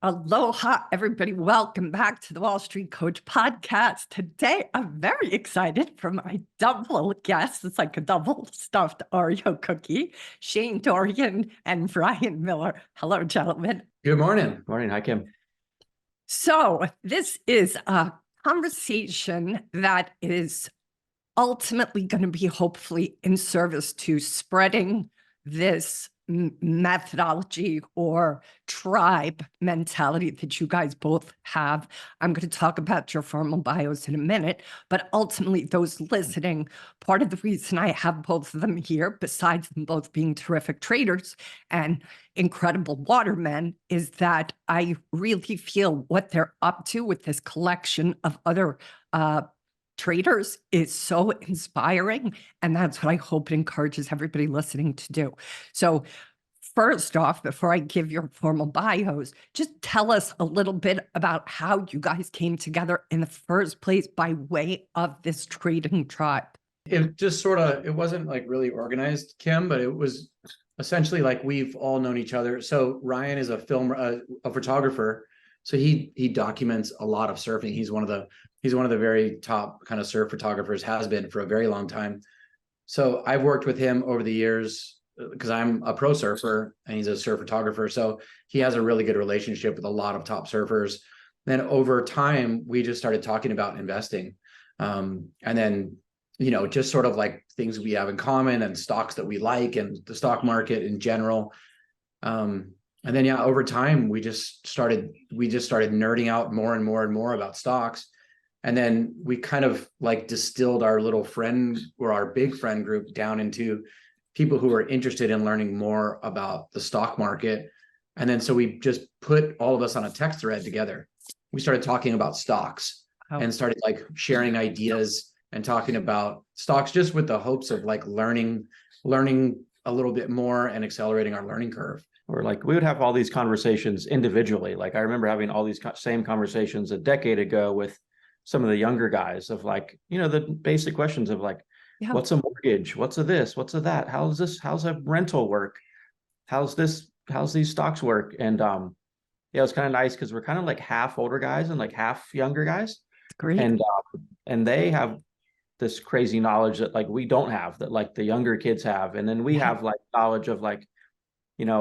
Aloha, everybody. Welcome back to the Wall Street Coach podcast. Today, I'm very excited for my double guests. It's like a double stuffed Oreo cookie. Shane Dorian and Brian Miller. Hello, gentlemen. Good morning. Morning. Hi, Kim. So this is a conversation that is ultimately going to be hopefully in service to spreading this methodology or tribe mentality that you guys both have. I'm going to talk about your formal bios in a minute, but ultimately those listening, part of the reason I have both of them here, besides them both being terrific traders and incredible watermen, is that I really feel what they're up to with this collection of other traders is so inspiring. And that's what I hope it encourages everybody listening to do. So first off, before I give your formal bios, just tell us a little bit about how you guys came together in the first place by way of this trading tribe. It just it wasn't like really organized, Kim, but it was essentially like we've all known each other. So Ryan is a photographer. So he documents a lot of surfing. He's one of the very top kind of surf photographers, has been for a very long time. So I've worked with him over the years because I'm a pro surfer and he's a surf photographer. So he has a really good relationship with a lot of top surfers. Then over time, we just started talking about investing. And then, just sort of like things we have in common and stocks that we like and the stock market in general. And then, over time, we just started nerding out more and more and more about stocks. And then we kind of like distilled our little friend or our big friend group down into people who are interested in learning more about the stock market. And then, so we just put all of us on a text thread together. We started talking about stocks and started like sharing ideas and talking about stocks just with the hopes of like learning a little bit more and accelerating our learning curve. Or like we would have all these conversations individually. Like I remember having all these same conversations a decade ago with some of the younger guys of like, the basic questions of like, what's a mortgage? What's a this? What's a that? How's a rental work? How's these stocks work? And it was kind of nice because we're kind of like half older guys and like half younger guys. Great. And they have this crazy knowledge that like we don't have, that like the younger kids have. And then we have like knowledge of like,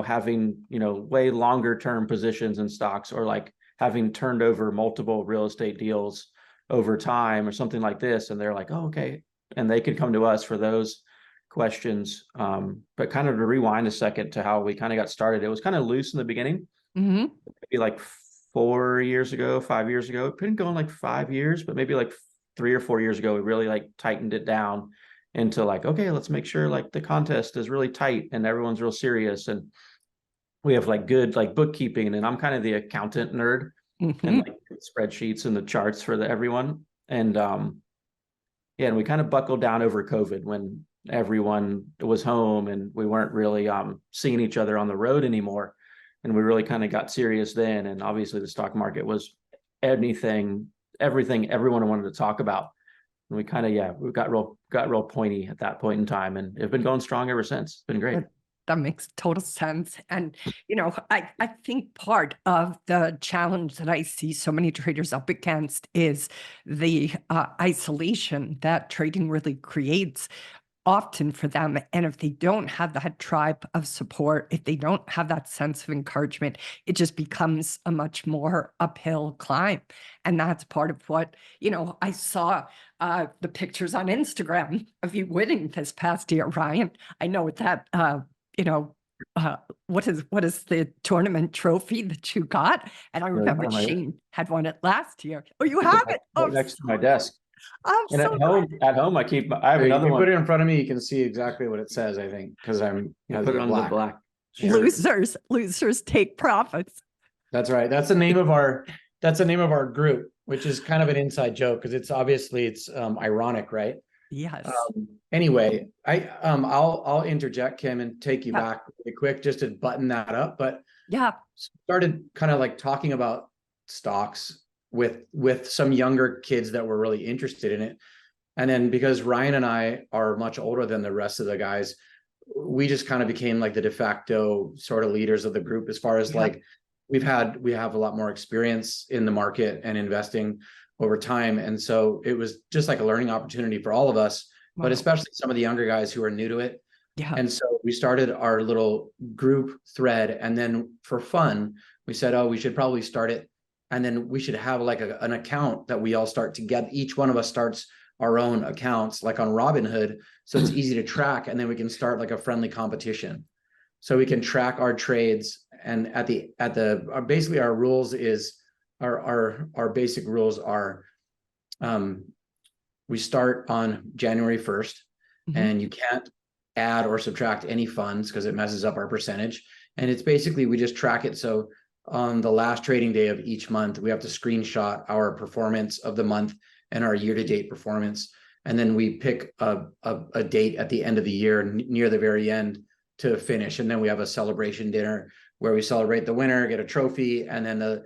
having, way longer term positions in stocks, or like having turned over multiple real estate deals over time or something like this. And they're like, oh, okay. And they could come to us for those questions. But kind of to rewind a second to how we kind of got started, it was kind of loose in the beginning. Mm-hmm. Maybe like 5 years ago, it couldn't go in like 5 years, but maybe like 3 or 4 years ago, we really like tightened it down into like, okay, let's make sure like the contest is really tight and everyone's real serious. And we have like good like bookkeeping, and I'm kind of the accountant nerd and like spreadsheets and the charts for everyone. And and we kind of buckled down over COVID when everyone was home and we weren't really seeing each other on the road anymore. And we really kind of got serious then. And obviously the stock market was everything everyone wanted to talk about. And we kind of, we got real pointy at that point in time, and it's been going strong ever since. It's been great. That makes total sense. And, I think part of the challenge that I see so many traders up against is the isolation that trading really creates often for them. And if they don't have that tribe of support, if they don't have that sense of encouragement, it just becomes a much more uphill climb. And that's part of what, I saw the pictures on Instagram of you winning this past year, Ryan. I know that, what is the tournament trophy that you got? And I remember Shane had won it last year. Oh, you have it? Next to my desk. And at home, I have another one. Put it in front of me. You can see exactly what it says, I think, because I'm put it on the black. Losers take profits. That's right. That's the name of our group, which is kind of an inside joke because it's ironic, right? Yes. Anyway, I'll interject, Kim, and take you back really quick just to button that up. But started kind of like talking about stocks with some younger kids that were really interested in it. And then because Ryan and I are much older than the rest of the guys, we just kind of became like the de facto sort of leaders of the group as far as like we have a lot more experience in the market and investing over time. And so it was just like a learning opportunity for all of us, Wow. but especially some of the younger guys who are new to it. Yeah. And so we started our little group thread. And then for fun, we said, oh, we should probably start it. And then we should have like an account that we all start together. Each one of us starts our own accounts, like on Robinhood. So it's easy to track. And then we can start like a friendly competition. So we can track our trades. And basically our rules is our basic rules are, we start on January 1st, and you can't add or subtract any funds because it messes up our percentage. And it's basically, we just track it. So on the last trading day of each month, we have to screenshot our performance of the month and our year-to-date performance. And then we pick a date at the end of the year, near the very end, to finish. And then we have a celebration dinner where we celebrate the winner, get a trophy, and then the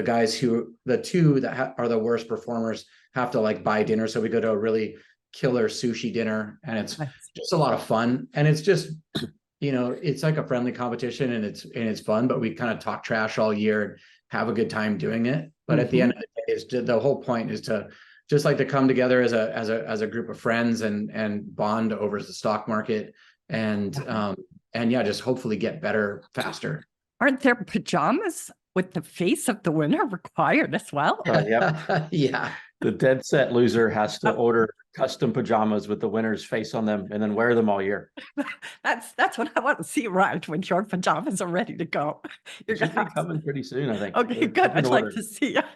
guys the two that are the worst performers have to like buy dinner. So we go to a really killer sushi dinner, and it's just a lot of fun. And it's just, it's like a friendly competition, and it's fun, but we kind of talk trash all year and have a good time doing it. But at the end of the day, the whole point is to just like to come together as a group of friends and bond over the stock market, and yeah, just hopefully get better faster. Aren't there pajamas with the face of the winner required as well? Yep. Yeah. The dead set loser has to order custom pajamas with the winner's face on them and then wear them all year. That's what I want to see, right? When your pajamas are ready to go. It should be coming pretty soon, I think. Okay, They're good. up in I'd order.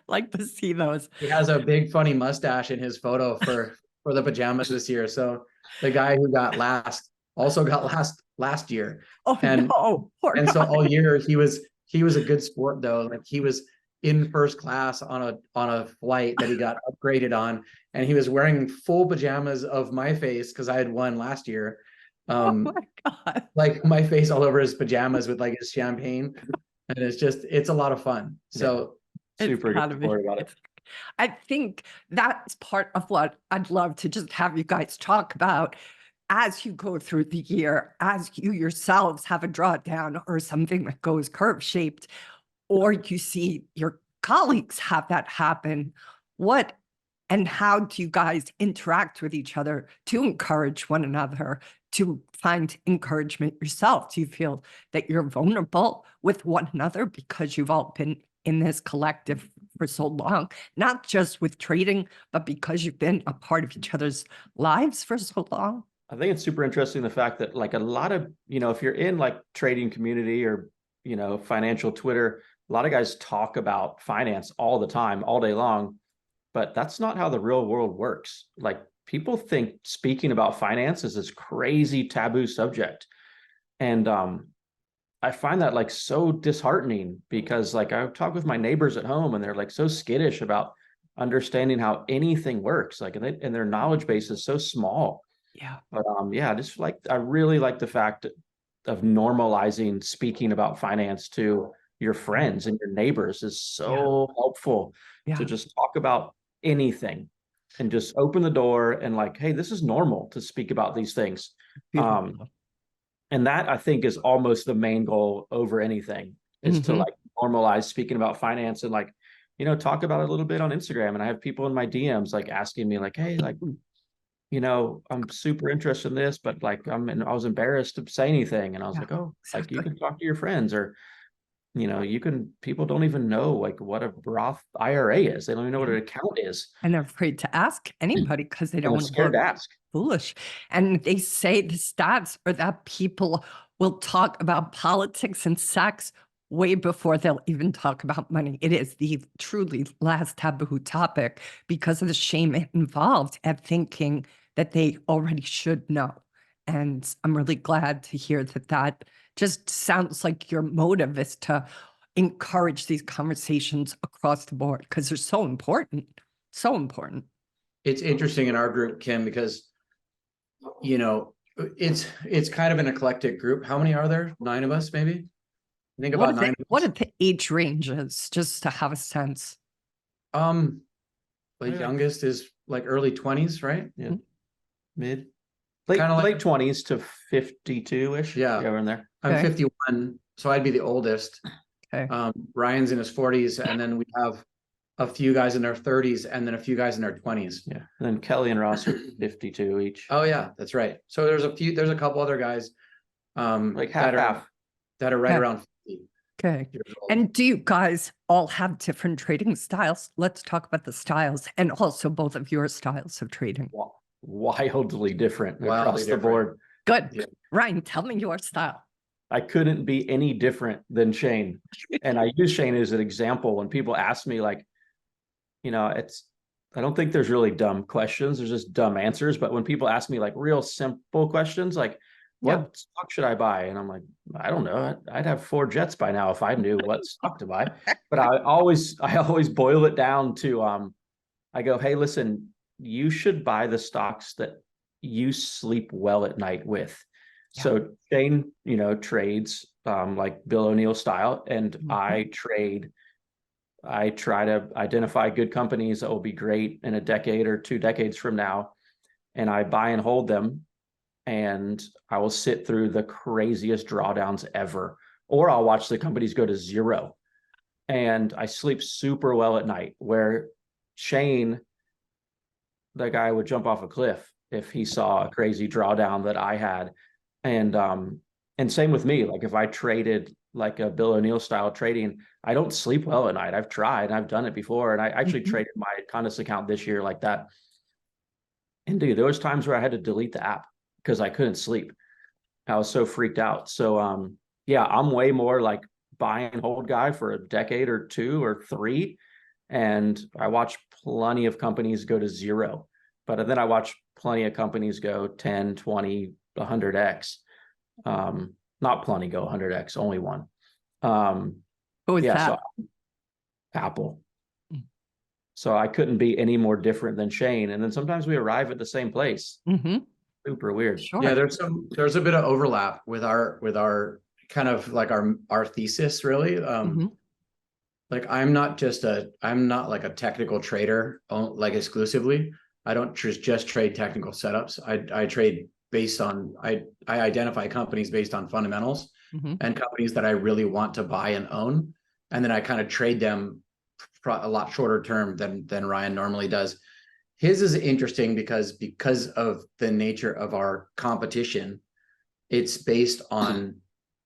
like to see those. He has a big funny mustache in his photo for the pajamas this year. So the guy who got last also got last year. Oh, and no, poor and so guy. all year he was a good sport though. Like he was in first class on a flight that he got upgraded on, and he was wearing full pajamas of my face because I had won last year. Oh my God. Like my face all over his pajamas with like his champagne, and it's a lot of fun. So Super good story about it. I think that's part of what I'd love to just have you guys talk about as you go through the year, as you yourselves have a drawdown or something that goes curve shaped, or you see your colleagues have that happen. What and how do you guys interact with each other to encourage one another, to find encouragement yourself? Do you feel that you're vulnerable with one another because you've all been in this collective for so long, not just with trading, but because you've been a part of each other's lives for so long? I think it's super interesting, the fact that like a lot of, if you're in like trading community or, financial Twitter, a lot of guys talk about finance all the time, all day long, but that's not how the real world works. Like people think speaking about finance is this crazy taboo subject. And I find that like so disheartening, because like I talk with my neighbors at home and they're like so skittish about understanding how anything works, like, and their knowledge base is so small. Yeah. But yeah, just like I really like the fact of normalizing speaking about finance to your friends and your neighbors is so helpful to just talk about anything and just open the door and like, hey, this is normal to speak about these things. And that I think is almost the main goal over anything, is to like normalize speaking about finance and like, talk about it a little bit on Instagram. And I have people in my DMs like asking me like, hey, like, I'm super interested in this, but like I was embarrassed to say anything. And I was like, oh, like you can talk to your friends, or, people don't even know like what a Roth IRA is. They don't even know what an account is. And they're afraid to ask anybody because they don't want to scared to ask. Foolish. And they say the stats are that people will talk about politics and sex way before they'll even talk about money. It is the truly last taboo topic because of the shame involved at thinking that they already should know. And I'm really glad to hear that just sounds like your motive is to encourage these conversations across the board because they're so important. So important. It's interesting in our group, Kim, because it's kind of an eclectic group. How many are there? 9 of us, maybe? I think about 9. What are the age ranges, just to have a sense? The youngest is like early 20s, right? Yeah. Late 20s to 52-ish. Yeah. We're in there. I'm 51. so I'd be the oldest. Okay. Ryan's in his 40s, and then we have a few guys in their 30s, and then a few guys in their 20s. Yeah. And then Kelly and Ross are 52 each. Oh yeah, that's right. So there's a couple other guys, Like that half. are right Yeah. around 50 Okay. years old. And do you guys all have different trading styles? Let's talk about the styles and also both of your styles of trading. Wildly different Wildly across the different. board. Good. Yeah. Ryan, tell me your style. I couldn't be any different than Shane. And I use Shane as an example when people ask me, like, I don't think there's really dumb questions. There's just dumb answers. But when people ask me like real simple questions, like, what stock should I buy? And I'm like, I don't know. I'd have 4 jets by now if I knew what stock to buy. But I always boil it down to, I go, hey, listen, you should buy the stocks that you sleep well at night with. Yeah. So Shane, trades like Bill O'Neill style, and I try to identify good companies that will be great in a decade or 2 decades from now, and I buy and hold them, and I will sit through the craziest drawdowns ever, or I'll watch the companies go to zero, and I sleep super well at night. Where Shane, that guy, would jump off a cliff if he saw a crazy drawdown that I had. And same with me. Like if I traded like a Bill O'Neill style trading, I don't sleep well at night. I've tried and I've done it before. And I actually traded my Condas account this year like that. And dude, there was times where I had to delete the app because I couldn't sleep. I was so freaked out. So yeah, I'm way more like buy and hold guy for a decade or 2 or 3. And I watch plenty of companies go to zero, but then I watch plenty of companies go 10, 20, 100x. Not plenty go 100x, only one. Who is yeah, that? so Apple. So I couldn't be any more different than Shane. And then sometimes we arrive at the same place. Super weird. Sure. Yeah, there's a bit of overlap with our kind of like our thesis, really. Like I'm not like a technical trader, like exclusively. I don't just trade technical setups. I trade based on, I identify companies based on fundamentals and companies that I really want to buy and own. And then I kind of trade them a lot shorter term than Ryan normally does. His is interesting because of the nature of our competition. It's based on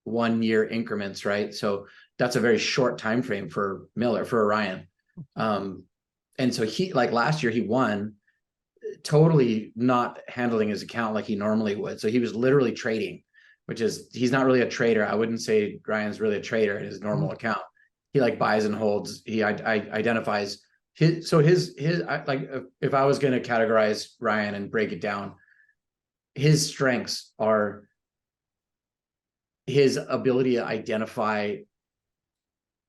1 year increments, right? So that's a very short time frame for Ryan. And so he, like last year, he won, totally not handling his account like he normally would. So he was literally trading, he's not really a trader. I wouldn't say Ryan's really a trader in his normal account. He like buys and holds. He identifies his like, if I was going to categorize Ryan and break it down, his strengths are his ability to identify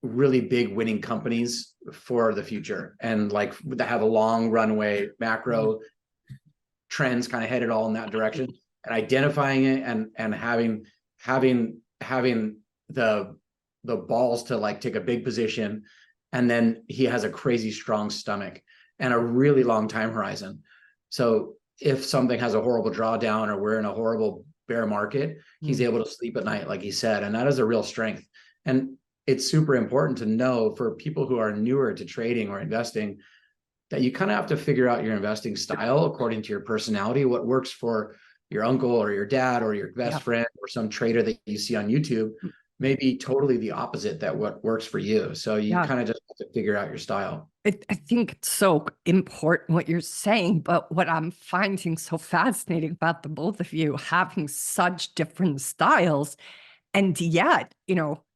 really big winning companies for the future and like that have a long runway, macro trends kind of headed all in that direction, and identifying it and having the balls to like take a big position. And then he has a crazy strong stomach and a really long time horizon. So if something has a horrible drawdown or we're in a horrible bear market, he's able to sleep at night, like he said, and that is a real strength. And it's super important to know for people who are newer to trading or investing that you kind of have to figure out your investing style according to your personality. What works for your uncle or your dad or your best friend or some trader that you see on YouTube may be totally the opposite that what works for you. So you kind of just have to figure out your style. I think it's so important what you're saying, but what I'm finding so fascinating about the both of you having such different styles, and yet,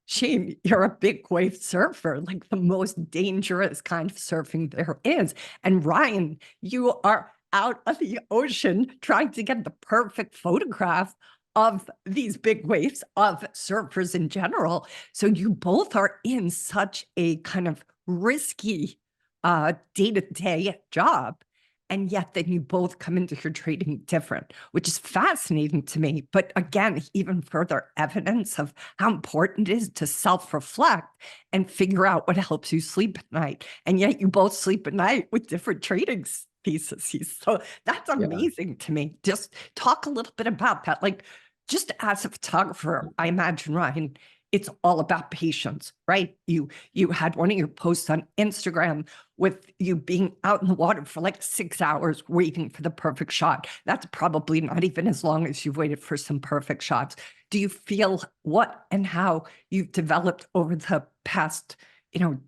Shane, you're a big wave surfer, like the most dangerous kind of surfing there is. And Ryan, you are out of the ocean trying to get the perfect photograph of these big waves, of surfers in general. So you both are in such a kind of risky day-to-day job. And yet then you both come into your trading different, which is fascinating to me. But again, even further evidence of how important it is to self-reflect and figure out what helps you sleep at night. And yet you both sleep at night with different trading theses. So that's amazing to me. Just talk a little bit about that. Like, just as a photographer, I imagine, Ryan, it's all about patience, right? You had one of your posts on Instagram with you being out in the water for like 6 hours waiting for the perfect shot. That's probably not even as long as you've waited for some perfect shots. Do you feel what and how you've developed over the past,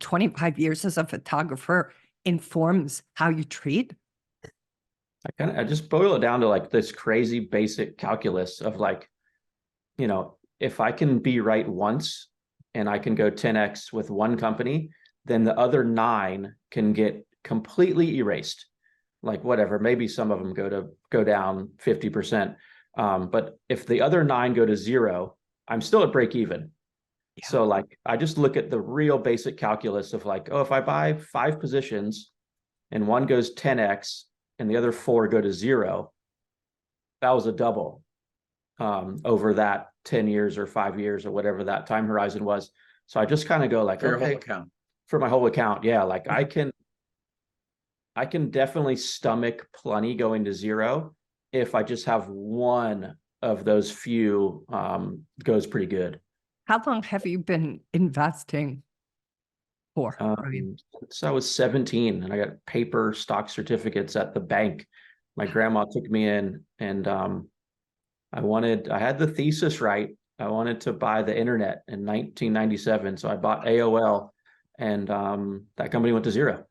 25 years as a photographer informs how you treat? I just boil it down to like this crazy basic calculus of like, if I can be right once and I can go 10x with one company, then the other 9 can get completely erased. Like whatever, maybe some of them go down 50%. But if the other 9 go to 0, I'm still at break even. Yeah. So like, I just look at the real basic calculus of like, oh, if I buy 5 positions and one goes 10x and the other 4 go to 0, that was a double over that 10 years or 5 years or whatever that time horizon was. So I just kind of go like, For your okay, whole account. For my whole account. Yeah. Like I can definitely stomach plenty going to 0 if I just have one of those few goes pretty good. How long have you been investing for? Since I was 17 and I got paper stock certificates at the bank. My grandma took me in and I had the thesis right. I wanted to buy the internet in 1997. So I bought AOL and that company went to 0.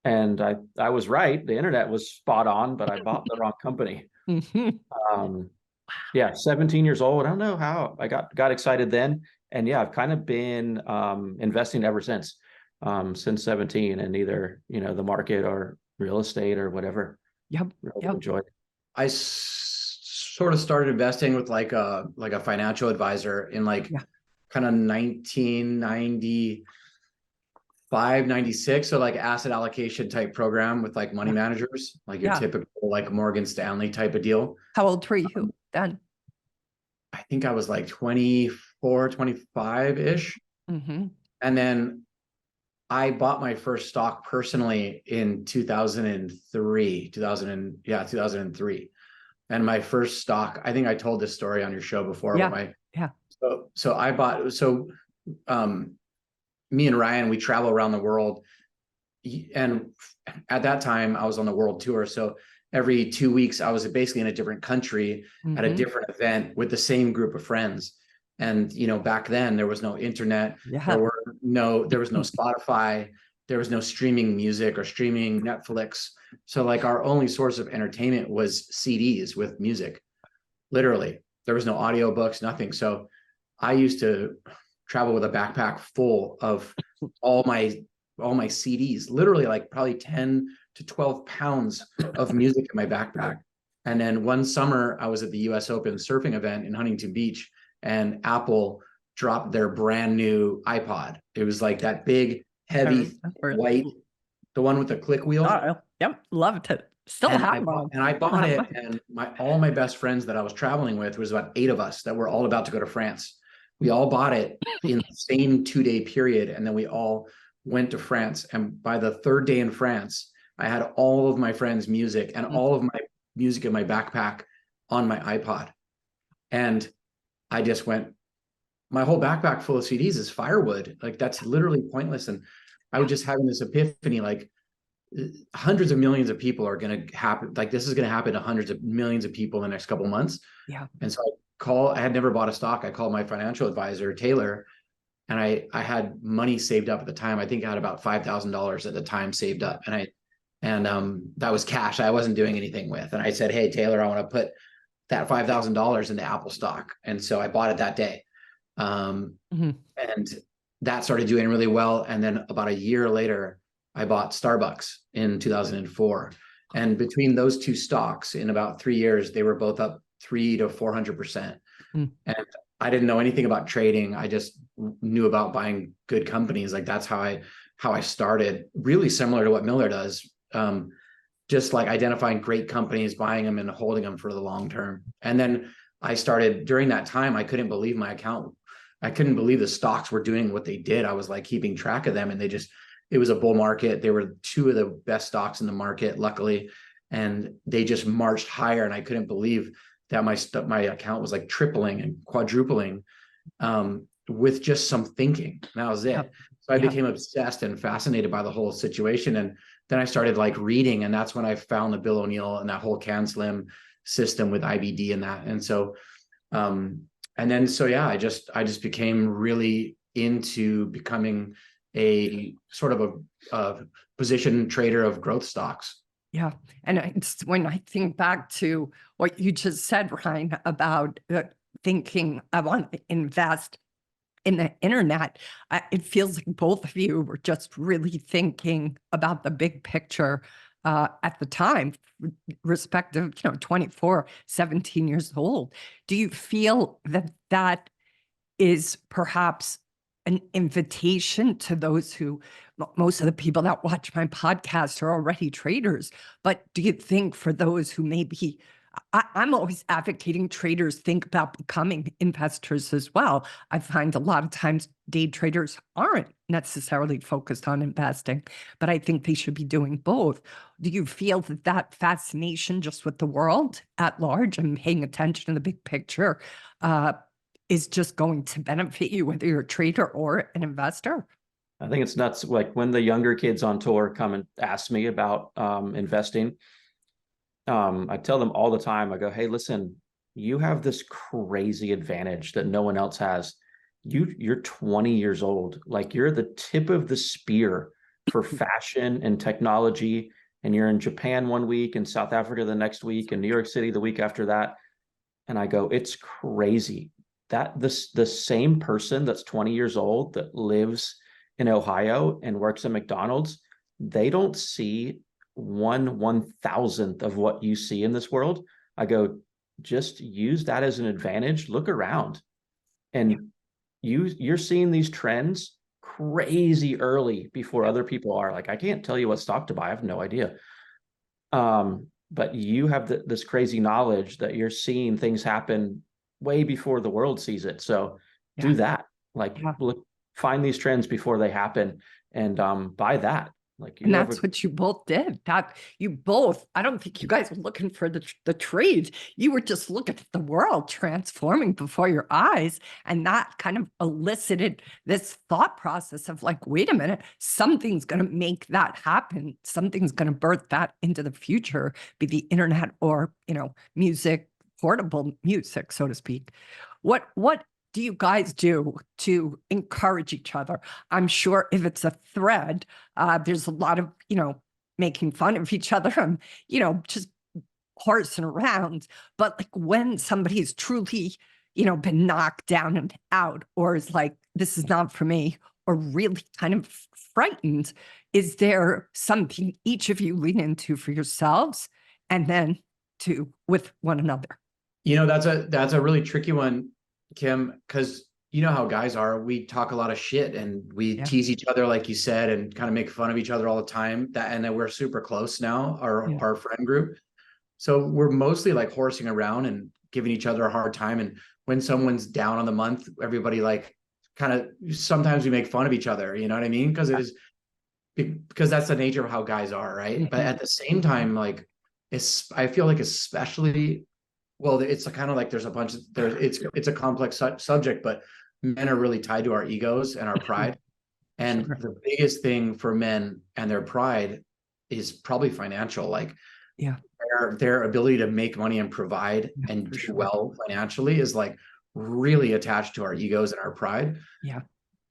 And I was right. The internet was spot on, but I bought the wrong company. Yeah, 17 years old. I don't know how I got excited then. And yeah, I've kind of been investing ever since 17 in either, the market or real estate or whatever. Yep. Really enjoyed. I sort of started investing with like a financial advisor in kind of 1995, 96. So like asset allocation type program with like money managers, like your typical like Morgan Stanley type of deal. How old were you then? I think I was like 24, 25-ish. Mm-hmm. And then I bought my first stock personally in 2003. And my first stock, I think I told this story on your show before. So I bought, me and Ryan, we travel around the world. And at that time I was on the world tour. So every 2 weeks I was basically in a different country at a different event with the same group of friends. And, back then there was no internet, there was no Spotify, there was no streaming music or streaming Netflix. So like our only source of entertainment was CDs with music. Literally, there was no audiobooks, nothing. So I used to travel with a backpack full of all my CDs, literally like probably 10 to 12 pounds of music in my backpack. And then one summer I was at the US Open surfing event in Huntington Beach, and Apple dropped their brand new iPod. It was like that big, heavy, white, the one with the click wheel. Yep, loved it. Still have one. And I bought it, and all my best friends that I was traveling with, was about 8 of us that were all about to go to France. We all bought it in the same 2-day period, and then we all went to France. And by the 3rd day in France, I had all of my friends' music and all of my music in my backpack on my iPod. And I just went, my whole backpack full of CDs is firewood. Like that's literally pointless. And I was just having this epiphany, like hundreds of millions of people are going to happen. Like this is going to happen to hundreds of millions of people in the next couple of months. Yeah. And so I had never bought a stock. I called my financial advisor, Taylor, and I had money saved up at the time. I think I had about $5,000 at the time saved up. And that was cash I wasn't doing anything with. And I said, hey, Taylor, I want to put that $5,000 into Apple stock. And so I bought it that day. And that started doing really well. And then about a year later, I bought Starbucks in 2004. And between those 2 stocks, in about 3 years, they were both up 300 to 400%. And I didn't know anything about trading. I just knew about buying good companies. Like that's how I started, really similar to what Miller does. Just like identifying great companies, buying them and holding them for the long term. And then I started, during that time, I couldn't believe my account. I couldn't believe the stocks were doing what they did. I was like keeping track of them, and it was a bull market. They were 2 of the best stocks in the market, luckily. And they just marched higher. And I couldn't believe that my account was like tripling and quadrupling. with just some thinking. And that was it. Yep. So I Yep. became obsessed and fascinated by the whole situation. And then I started like reading, and that's when I found the Bill O'Neill and that whole CanSlim system with IBD and that. And so, and then, so yeah, I just became really into becoming a sort of a position trader of growth stocks. Yeah. And it's when I think back to what you just said, Ryan, about thinking I want to invest in the internet, it feels like both of you were just really thinking about the big picture at the time, respective, 24, 17 years old. Do you feel that that is perhaps an invitation to those who, most of the people that watch my podcast are already traders, but do you think for those who maybe, I'm always advocating traders think about becoming investors as well. I find a lot of times day traders aren't necessarily focused on investing, but I think they should be doing both. Do you feel that that fascination just with the world at large and paying attention to the big picture is just going to benefit you, whether you're a trader or an investor? I think it's nuts. Like when the younger kids on tour come and ask me about investing, I tell them all the time, I go, hey, listen, you have this crazy advantage that no one else has. You're 20 years old. Like you're the tip of the spear for fashion and technology. And you're in Japan one week and South Africa the next week and New York City the week after that. And I go, it's crazy that the same person that's 20 years old that lives in Ohio and works at McDonald's, they don't see 1/1000th of what you see in this world. I go, just use that as an advantage. Look around, and you're seeing these trends crazy early before other people are. Like, I can't tell you what stock to buy. I have no idea. But you have this crazy knowledge that you're seeing things happen way before the world sees it. So do that. Like, look, find these trends before they happen, and buy that. Like, and that's what you both did. That you both, I don't think you guys were looking for the trade. You were just looking at the world transforming before your eyes. And that kind of elicited this thought process of like, wait a minute, something's going to make that happen. Something's going to birth that into the future, be the internet or, music, portable music, so to speak. What do you guys do to encourage each other? I'm sure if it's a thread, there's a lot of, making fun of each other and, just horsing around. But like when somebody's truly, been knocked down and out, or is like, this is not for me, or really kind of frightened, is there something each of you lean into for yourselves and then with one another? That's a really tricky one, Kim, because you know how guys are. We talk a lot of shit and we tease each other, like you said, and kind of make fun of each other all the time. And then we're super close now, our friend group. So we're mostly like horsing around and giving each other a hard time. And when someone's down on the month, everybody like kind of, sometimes we make fun of each other. You know what I mean? Because that's the nature of how guys are, right? But at the same time, like I feel like especially. Well, it's kind of like there's a bunch of it's a complex subject, but men are really tied to our egos and our pride. And the biggest thing for men and their pride is probably financial. Like their ability to make money and provide and do well financially is like really attached to our egos and our pride. Yeah.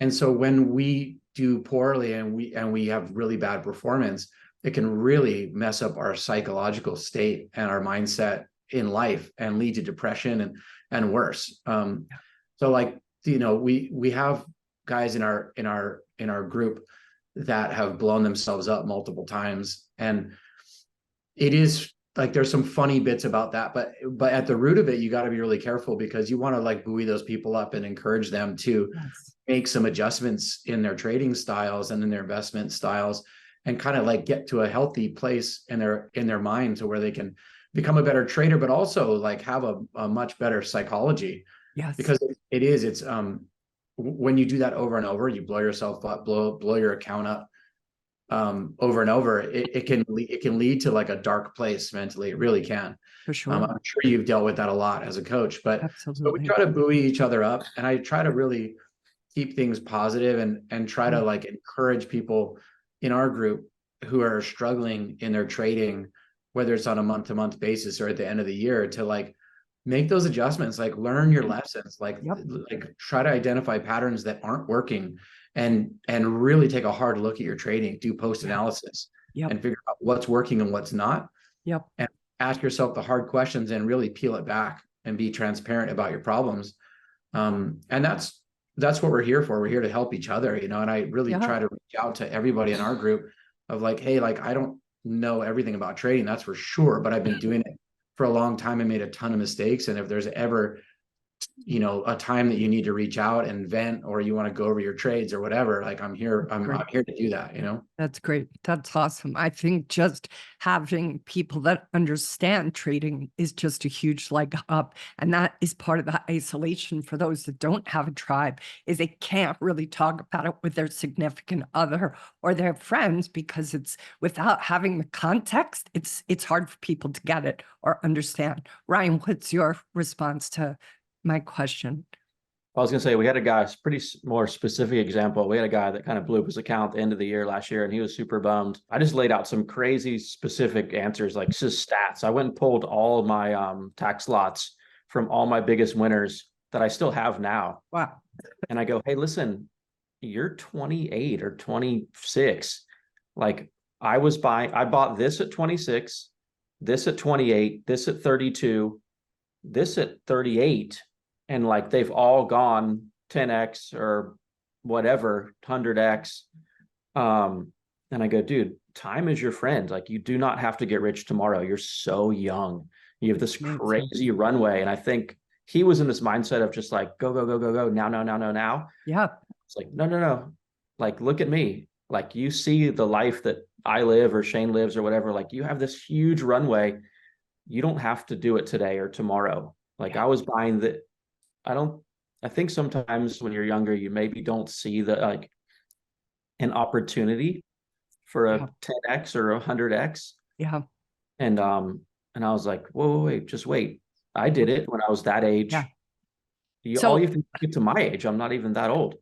And so when we do poorly and we have really bad performance, it can really mess up our psychological state and our mindset in life and lead to depression and worse. So like, we have guys in our group that have blown themselves up multiple times. And it is like, there's some funny bits about that, but at the root of it, you got to be really careful because you want to like buoy those people up and encourage them to make some adjustments in their trading styles and in their investment styles and kind of like get to a healthy place in their mind to where they can become a better trader, but also like have a much better psychology. Yes. Because it's when you do that over and over, you blow yourself up, blow your account up over and over, it can lead to like a dark place mentally. It really can. For sure. I'm sure you've dealt with that a lot as a coach, but so we Absolutely. try to buoy each other up, and I try to really keep things positive and try to like encourage people in our group who are struggling in their trading, whether it's on a month-to-month basis or at the end of the year, to like make those adjustments, like learn your lessons, like try to identify patterns that aren't working, and really take a hard look at your trading, do post analysis, and figure out what's working and what's not. And ask yourself the hard questions and really peel it back and be transparent about your problems. And that's what we're here for. We're here to help each other, you know, and I really try to reach out to everybody in our group of like, hey, like, I don't know everything about trading, that's for sure, but I've been doing it for a long time and made a ton of mistakes. And if there's ever, you know, a time that you need to reach out and vent, or you want to go over your trades or whatever, like I'm here to do that, you know? That's great. That's awesome. I think just having people that understand trading is just a huge leg up. And that is part of the isolation for those that don't have a tribe, is they can't really talk about it with their significant other or their friends, because it's without having the context, it's hard for people to get it or understand. Ryan, what's your response to my question? I was going to say, we had a guy, pretty more specific example. We had a guy that kind of blew up his account at the end of the year last year, and he was super bummed. I just laid out some crazy specific answers, like just stats. I went and pulled all of my tax lots from all my biggest winners that I still have now. Wow. And I go, hey, listen, you're 28 or 26. Like, I bought this at 26, this at 28, this at 32, this at 38. And like, they've all gone 10x or whatever, 100x. And I go, dude, time is your friend. Like, you do not have to get rich tomorrow. You're so young. You have this crazy runway. And I think he was in this mindset of just like, go, now. Yeah. It's like, no. Like, look at me. Like, you see the life that I live or Shane lives or whatever. Like, you have this huge runway. You don't have to do it today or tomorrow. Like, I was buying the, I think sometimes when you're younger, you maybe don't see the, like, an opportunity for a 10x or a 100x. Yeah. And I was like, whoa, wait, just wait. I did it when I was that age. Yeah. All you have to get to my age. I'm not even that old.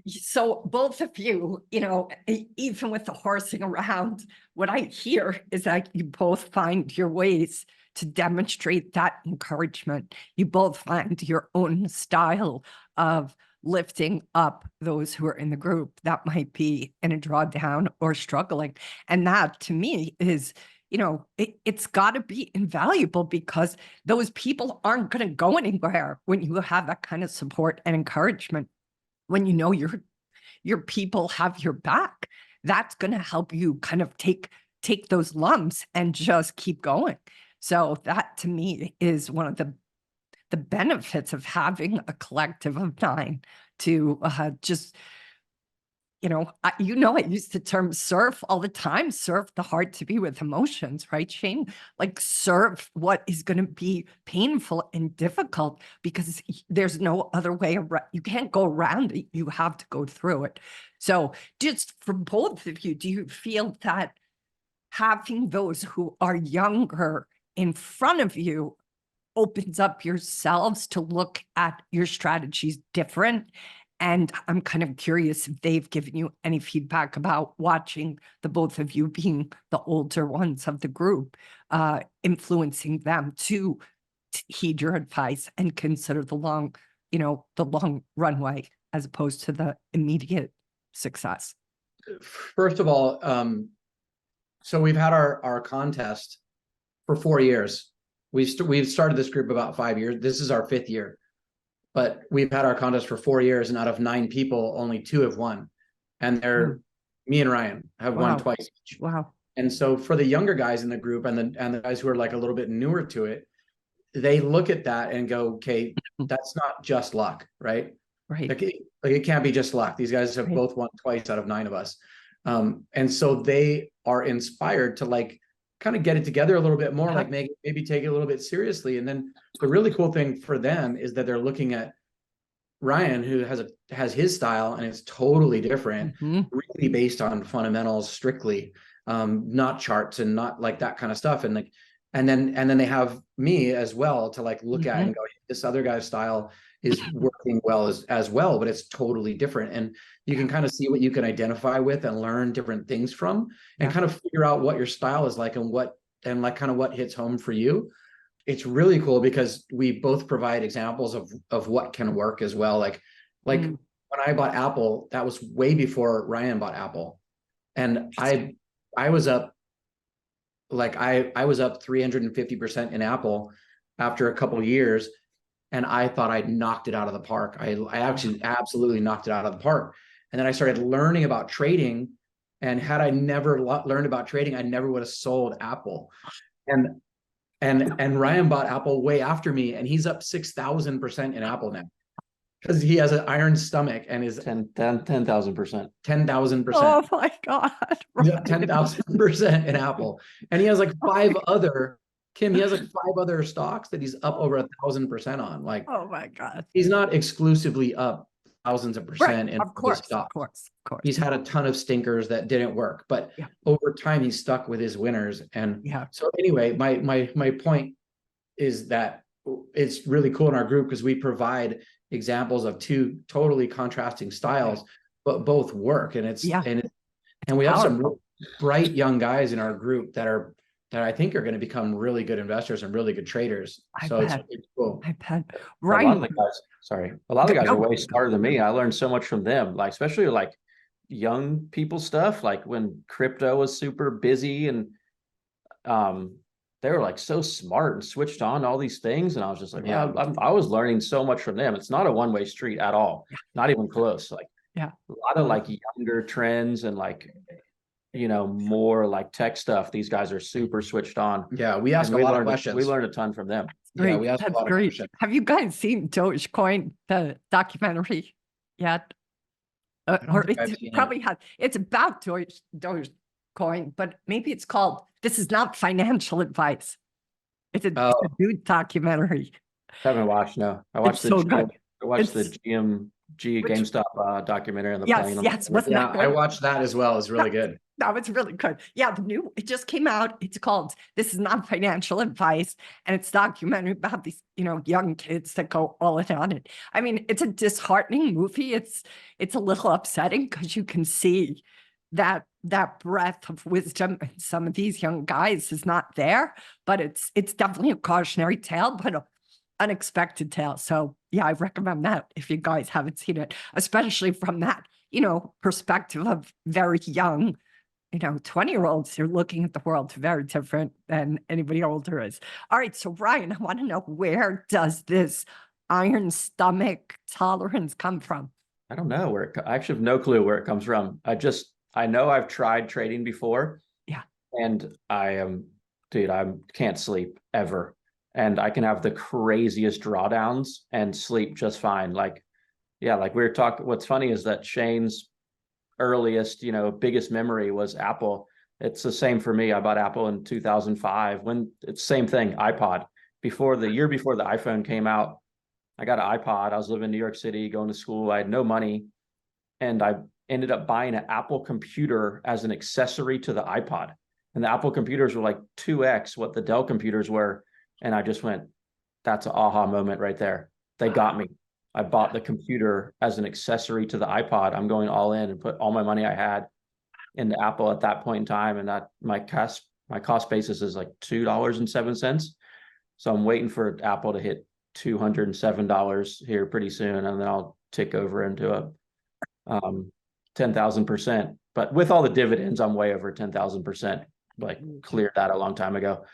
So both of you, you know, even with the horsing around, what I hear is that you both find your ways to demonstrate that encouragement. You both find your own style of lifting up those who are in the group that might be in a drawdown or struggling. And that, to me, is, you know, it's got to be invaluable, because those people aren't going to go anywhere when you have that kind of support and encouragement. When you know your people have your back, that's going to help you kind of take those lumps and just keep going. So that, to me, is one of the benefits of having a collective of 9 to just, you know, I use the term surf all the time, surf the hard to be with emotions, right, Shane? Like, surf what is going to be painful and difficult, because there's no other way around. You can't go around it. You have to go through it. So just for both of you, do you feel that having those who are younger in front of you opens up yourselves to look at your strategies different? And I'm kind of curious if they've given you any feedback about watching the both of you, being the older ones of the group, influencing them to heed your advice and consider the long runway as opposed to the immediate success. First of all, so we've had our contest for 4 years. We've started this group about 5 years. This is our 5th year. But we've had our contest for 4 years, and out of 9 people, only 2 have won. And they're me and Ryan have won twice each. Wow. And so for the younger guys in the group and the guys who are like a little bit newer to it, they look at that and go, okay, that's not just luck, right? Right. Like it can't be just luck. These guys have both won twice out of 9 of us. And so they are inspired to like kind of get it together a little bit more, like maybe take it a little bit seriously. And then the really cool thing for them is that they're looking at Ryan, who has his style and it's totally different, Mhm. really based on fundamentals strictly, not charts and not like that kind of stuff. And like, and then they have me as well to like look at and go, this other guy's style is working well as well, but it's totally different. And you can kind of see what you can identify with and learn different things from, and kind of figure out what your style is like and like kind of what hits home for you. It's really cool because we both provide examples of what can work as well. Like when I bought Apple, that was way before Ryan bought Apple. And I was up like I was up 350% in Apple after a couple of years, and I thought I'd knocked it out of the park. I actually absolutely knocked it out of the park. And then I started learning about trading, and had I never learned about trading, I never would have sold Apple. And Ryan bought Apple way after me, and he's up 6,000% in Apple now because he has an iron stomach and is 10,000%. 10,000%. Oh my God. He's up 10,000% in Apple, and he has like Kim. He has like 5 other stocks that he's up over 1,000% on. Like, Oh my God. he's not exclusively up thousands of percent in Of course, stocks. of course, of course. He's had a ton of stinkers that didn't work, but over time he's stuck with his winners. And so anyway, my point is that it's really cool in our group because we provide examples of two totally contrasting styles, but both work. And and we have some really bright young guys in our group that I think are going to become really good investors and really good traders. It's cool. I bet. Right. A lot of the guys are way smarter than me. I learned so much from them, like especially like young people stuff, like when crypto was super busy and they were like so smart and switched on all these things. And I was just like, I was learning so much from them. It's not a one-way street at all. Not even close. Like a lot of like younger trends and like, more like tech stuff. These guys are super switched on. Yeah. We ask a lot of questions. We learned a ton from them. Great. Yeah, we ask a lot of questions. Have you guys seen Dogecoin, the documentary yet? Or it probably has. It's about Dogecoin, but maybe it's called "This Is Not Financial Advice." It's a new documentary. Haven't watched. No, I watched the GameStop documentary on the plane. Yes, wasn't that good? I watched that as well. It's really good. No, it's really good. Yeah, it just came out. It's called "This Is Not Financial Advice," and it's a documentary about these, young kids that go all in on it. I mean, it's a disheartening movie. It's a little upsetting because you can see that breadth of wisdom in some of these young guys is not there, but it's definitely a cautionary tale, but an unexpected tale. So yeah, I recommend that if you guys haven't seen it, especially from that, perspective of very young, 20-year-olds. You're looking at the world very different than anybody older is. All right. So Ryan, I want to know, where does this iron stomach tolerance come from? I don't know I actually have no clue where it comes from. I know I've tried trading before. Yeah. And I can't sleep ever. And I can have the craziest drawdowns and sleep just fine. Like we were talking, what's funny is that Shane's earliest, biggest memory was Apple. It's the same for me. I bought Apple in 2005 when it's same thing, iPod. The year before the iPhone came out, I got an iPod. I was living in New York City, going to school. I had no money. And I ended up buying an Apple computer as an accessory to the iPod. And the Apple computers were like 2x what the Dell computers were. And I just went, that's an aha moment right there. They got me. I bought the computer as an accessory to the iPod. I'm going all in and put all my money I had into Apple at that point in time. And that my cost basis is like $2.07. So I'm waiting for Apple to hit $207 here pretty soon. And then I'll tick over into a 10,000%. But with all the dividends, I'm way over 10,000%. Like cleared that a long time ago.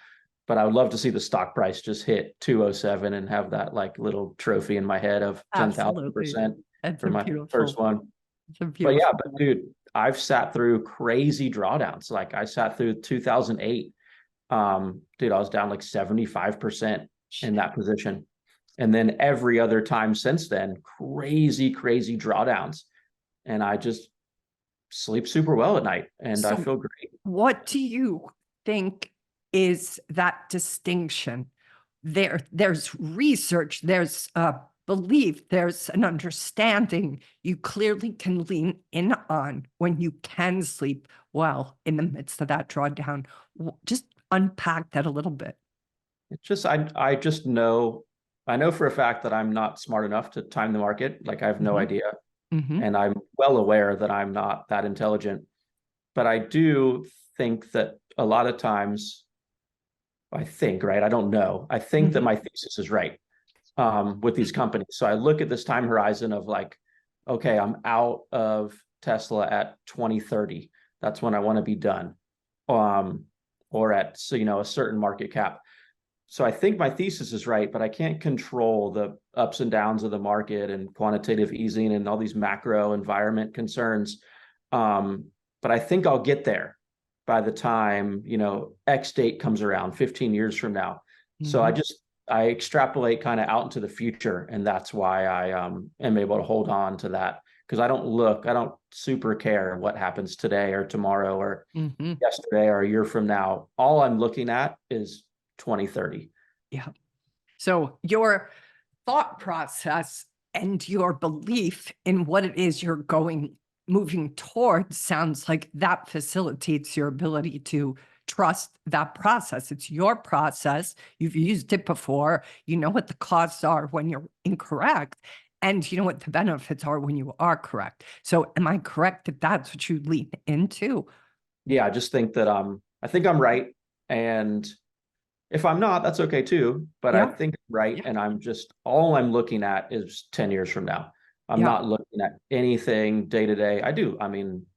But I would love to see the stock price just hit 207 and have that like little trophy in my head of 10,000% for my first one. But yeah, dude, I've sat through crazy drawdowns. Like I sat through 2008. Dude, I was down like 75% in that position. And then every other time since then, crazy drawdowns. And I just sleep super well at night and I feel great. What do you think is that distinction? There's research, there's belief, there's an understanding you clearly can lean in on when you can sleep well in the midst of that drawdown. Just unpack that a little bit. It's just, I just know, I know for a fact that I'm not smart enough to time the market. Like I have no idea. And I'm well aware that I'm not that intelligent. But I do think that a lot of times, I think, right? I don't know. I think that my thesis is right with these companies. So I look at this time horizon of like, okay, I'm out of Tesla at 2030. That's when I want to be done. Or at, so, you know, a certain market cap. So I think my thesis is right, but I can't control the ups and downs of the market and quantitative easing and all these macro environment concerns. But I think I'll get there by the time, you know, X date comes around 15 years from now. So I extrapolate kind of out into the future. And that's why I am able to hold on to that, because I don't super care what happens today or tomorrow or yesterday or a year from now. All I'm looking at is 2030. Yeah. So your thought process and your belief in what it is you're moving towards sounds like that facilitates your ability to trust that process. It's your process. You've used it before. You know what the costs are when you're incorrect, and you know what the benefits are when you are correct. So am I correct that that's what you lean into? Yeah, I just think that I think I'm right. And if I'm not, that's okay too. But I think I'm right. And I'm just, all I'm looking at is 10 years from now. I'm not looking at anything day to day. I mean,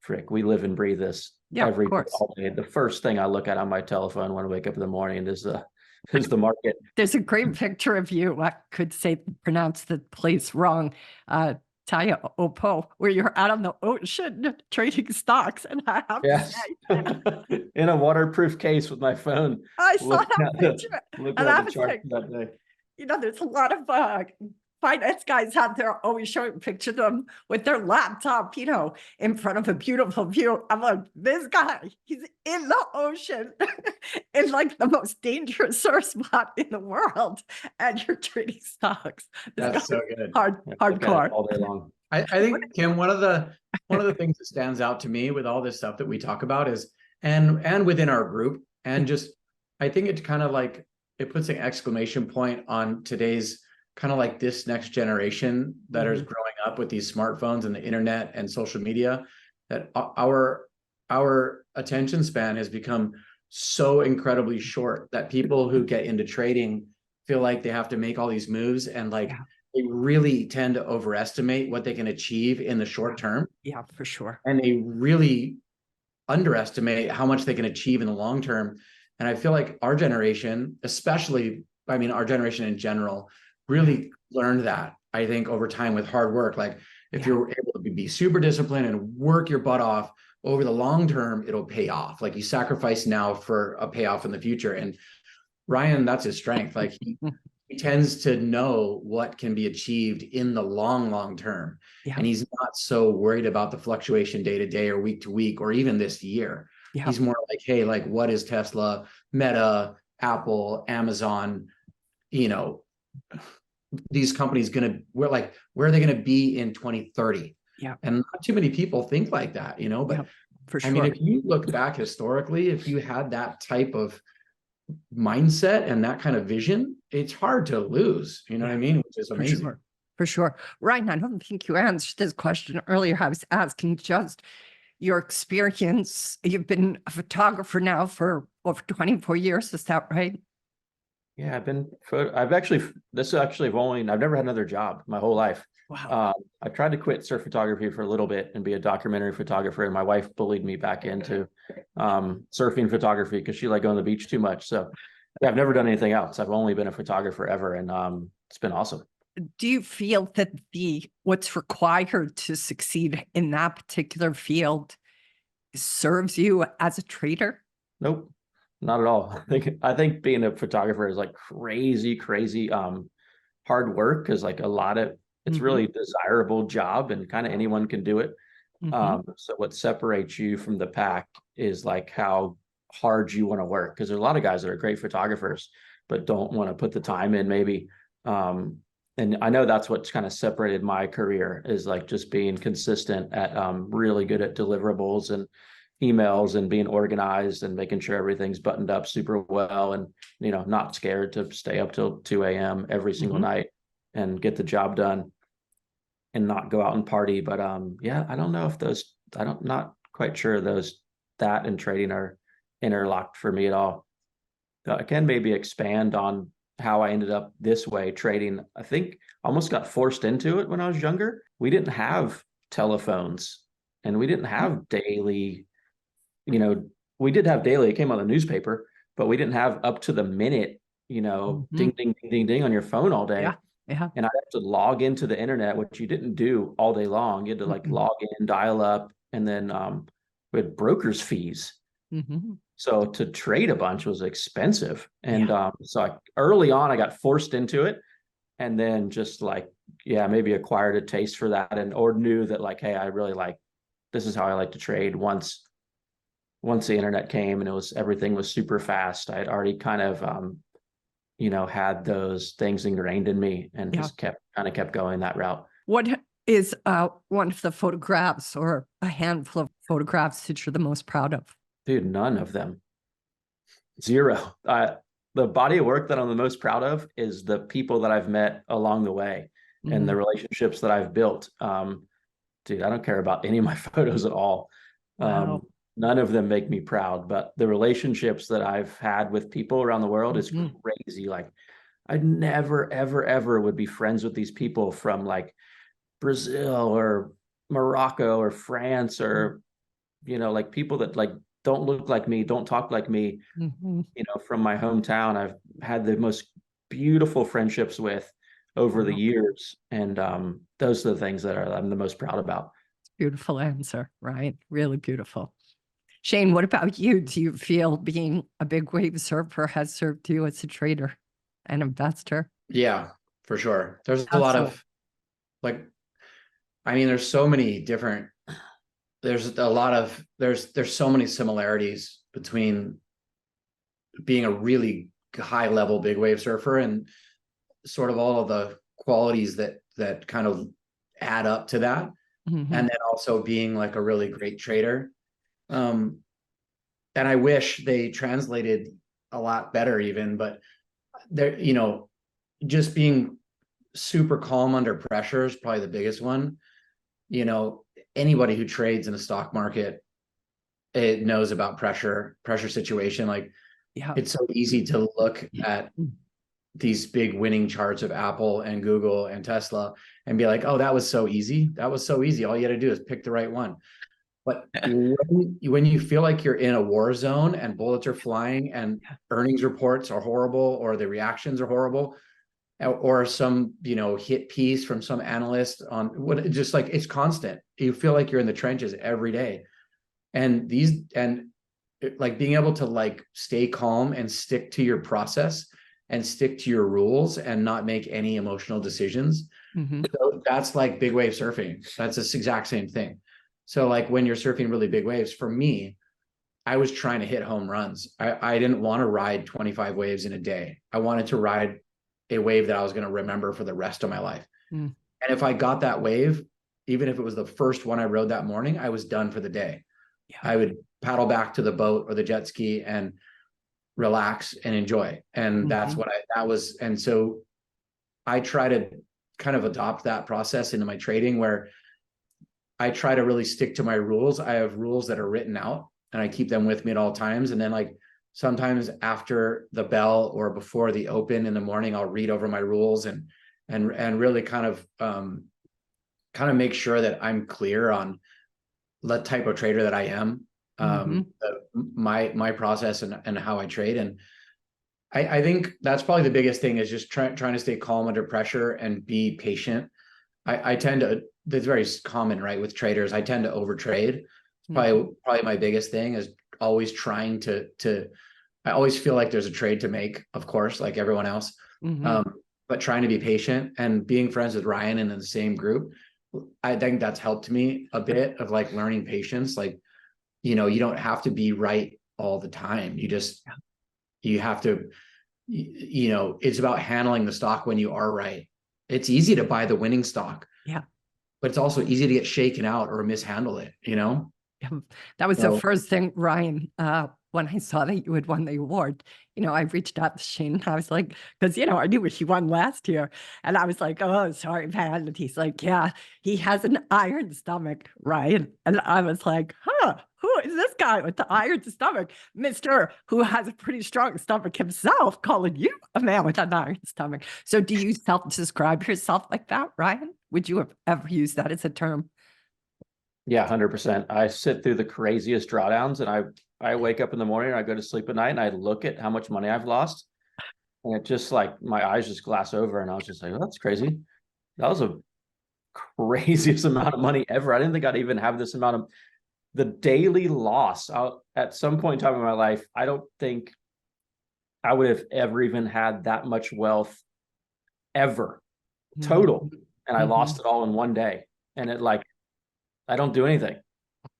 frick, we live and breathe this every day, all day. The first thing I look at on my telephone when I wake up in the morning is the market. There's a great picture of you. I could pronounce the place wrong. Taya Opo, where you're out on the ocean trading stocks. And I have to say, in a waterproof case with my phone. I saw that picture. Looking at the chart that day. You know, there's a lot of finance guys out there always showing pictures of them with their laptop, you know, in front of a beautiful view. I'm like, this guy, he's in the ocean in like the most dangerous surf spot in the world, and you're trading stocks. That's so good. Hardcore. All day long. I think, Kim, one of the things that stands out to me with all this stuff that we talk about is, and within our group, and just, I think it's kind of like, it puts an exclamation point on today's kind of like this next generation that is growing up with these smartphones and the internet and social media, that our attention span has become so incredibly short that people who get into trading feel like they have to make all these moves, and like they really tend to overestimate what they can achieve in the short term. Yeah, for sure. And they really underestimate how much they can achieve in the long term. And I feel like our generation, especially, I mean, our generation in general, really learned that, I think, over time with hard work. Like if you're able to be super disciplined and work your butt off over the long term, it'll pay off. Like you sacrifice now for a payoff in the future. And Ryan, that's his strength. Like he tends to know what can be achieved in the long term. And he's not so worried about the fluctuation day to day or week to week, or even this year. He's more like, hey, like what is Tesla, Meta, Apple, Amazon, you know, these companies where are they going to be in 2030? And not too many people think like that, you know, but for sure. I mean, if you look back historically, if you had that type of mindset and that kind of vision, it's hard to lose, you know what I mean? Which is amazing. For sure. Ryan, I don't think you answered this question earlier. I was asking just your experience. You've been a photographer now for over 24 years. Is that right? Yeah, I've never had another job my whole life. Wow. I tried to quit surf photography for a little bit and be a documentary photographer, and my wife bullied me back into surfing photography because she liked going to the beach too much. So yeah, I've never done anything else. I've only been a photographer ever, and it's been awesome. Do you feel that what's required to succeed in that particular field serves you as a trader? Nope. Not at all. I think being a photographer is like crazy hard work, because like it's really a desirable job and kind of anyone can do it. So what separates you from the pack is like how hard you want to work, because there's a lot of guys that are great photographers but don't want to put the time in maybe. And I know that's what's kind of separated my career, is like just being consistent at really good at deliverables and emails and being organized and making sure everything's buttoned up super well, and not scared to stay up till 2 a.m. every single night and get the job done and not go out and party. But yeah, I don't know if those, not quite sure that and trading are interlocked for me at all. I can maybe expand on how I ended up this way trading. I think I almost got forced into it when I was younger. We didn't have telephones and we didn't have daily, we did have daily, it came on the newspaper, but we didn't have up to the minute, ding, ding, ding, ding, ding on your phone all day. Yeah. Yeah. And I'd have to log into the internet, which you didn't do all day long. You had to like log in, dial up, and then we had broker's fees. So to trade a bunch was expensive. And so early on, I got forced into it, and then just like, maybe acquired a taste for that, or knew that like, hey, I really like, this is how I like to trade. Once the internet came and everything was super fast, I had already kind of, had those things ingrained in me, and just kept going that route. What is one of the photographs or a handful of photographs that you're the most proud of? Dude, none of them. Zero. The body of work that I'm the most proud of is the people that I've met along the way and the relationships that I've built. Dude, I don't care about any of my photos at all. Wow. None of them make me proud, but the relationships that I've had with people around the world is crazy. Like, I never, ever, ever would be friends with these people from like Brazil or Morocco or France, or, like people that like don't look like me, don't talk like me, from my hometown. I've had the most beautiful friendships with over the years. And those are the things that I'm the most proud about. Beautiful answer, right? Really beautiful. Shane, what about you? Do you feel being a big wave surfer has served you as a trader and investor? Yeah, for sure. There's a lot of like, there's so many different, there's so many similarities between being a really high level big wave surfer and sort of all of the qualities that kind of add up to that. And then also being like a really great trader. And I wish they translated a lot better even, but there, just being super calm under pressure is probably the biggest one. Anybody who trades in a stock market, it knows about pressure situation. Like, it's so easy to look at these big winning charts of Apple and Google and Tesla and be like, oh, that was so easy. That was so easy. All you had to do is pick the right one. But when you feel like you're in a war zone and bullets are flying and earnings reports are horrible, or the reactions are horrible, or some, hit piece from some analyst on what, just like, it's constant. You feel like you're in the trenches every day. And like being able to like stay calm and stick to your process and stick to your rules and not make any emotional decisions. So that's like big wave surfing. That's the exact same thing. So like when you're surfing really big waves, for me, I was trying to hit home runs. I didn't want to ride 25 waves in a day. I wanted to ride a wave that I was going to remember for the rest of my life. And if I got that wave, even if it was the first one I rode that morning, I was done for the day. I would paddle back to the boat or the jet ski and relax and enjoy. And that's what and so I try to kind of adopt that process into my trading, where I try to really stick to my rules. I have rules that are written out and I keep them with me at all times. And then like sometimes after the bell or before the open in the morning, I'll read over my rules and really kind of make sure that I'm clear on the type of trader that I am, my process and how I trade. And I think that's probably the biggest thing, is just trying to stay calm under pressure and be patient. I tend to, that's very common, right, with traders. I tend to overtrade. Probably my biggest thing is always trying to I always feel like there's a trade to make, of course, like everyone else. But trying to be patient, and being friends with Ryan and in the same group, I think that's helped me a bit of like learning patience. Like, you don't have to be right all the time. You have to, it's about handling the stock when you are right it's easy to buy the winning stock. Yeah. But it's also easy to get shaken out or mishandle it, you know? Yeah. That was the first thing, Ryan, when I saw that you had won the award. I reached out to Shane and I was like, because, I knew he won last year. And I was like, oh, sorry, man. And he's like, yeah, he has an iron stomach, Ryan. And I was like, huh, who is this guy with the iron stomach? Mr. who has a pretty strong stomach himself, calling you a man with an iron stomach. So do you self-describe yourself like that, Ryan? Would you have ever used that as a term? Yeah, 100%. I sit through the craziest drawdowns, and I wake up in the morning, and I go to sleep at night, and I look at how much money I've lost, and it just like my eyes just glass over, and I was just like, oh, that's crazy. That was a craziest amount of money ever. I didn't think I'd even have this amount of the daily loss. At some point in time in my life, I don't think I would have ever even had that much wealth ever total, and I lost it all in one day. And it like I don't do anything.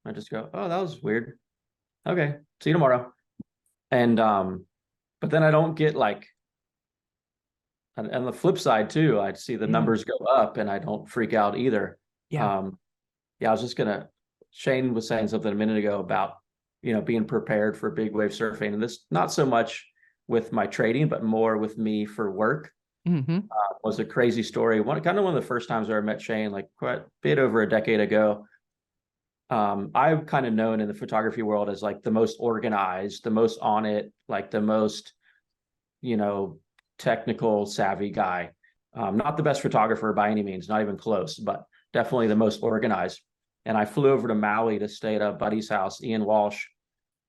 I just go, oh, that was weird. Okay, see you tomorrow. And but then I don't get like, on the flip side too, I see the numbers go up and I don't freak out either. Yeah. Yeah, I was just gonna, Shane was saying something a minute ago about, being prepared for big wave surfing. And this, not so much with my trading, but more with me for work. Was a crazy story. One of the first times I ever met Shane, like quite a bit over a decade ago. I've kind of known in the photography world as like the most organized, the most on it, like the most, technical savvy guy. Not the best photographer by any means, not even close, but definitely the most organized. And I flew over to Maui to stay at a buddy's house, Ian Walsh,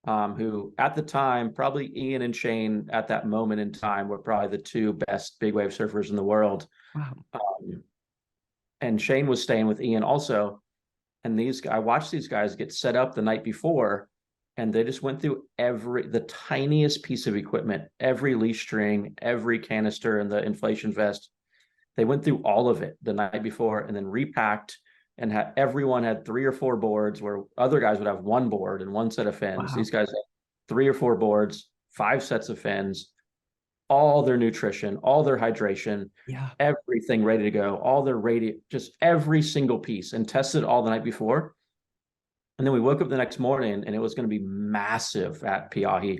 who at the time, probably Ian and Shane at that moment in time were probably the two best big wave surfers in the world. Wow. And Shane was staying with Ian also. And I watched these guys get set up the night before, and they just went through the tiniest piece of equipment, every leash string, every canister and the inflation vest. They went through all of it the night before and then repacked, and everyone had 3 or 4 boards, where other guys would have 1 board and 1 set of fins. Wow. These guys had 3 or 4 boards, 5 sets of fins, all their nutrition, all their hydration, everything ready to go, all their just every single piece, and tested all the night before. And then we woke up the next morning and it was going to be massive at Piahi.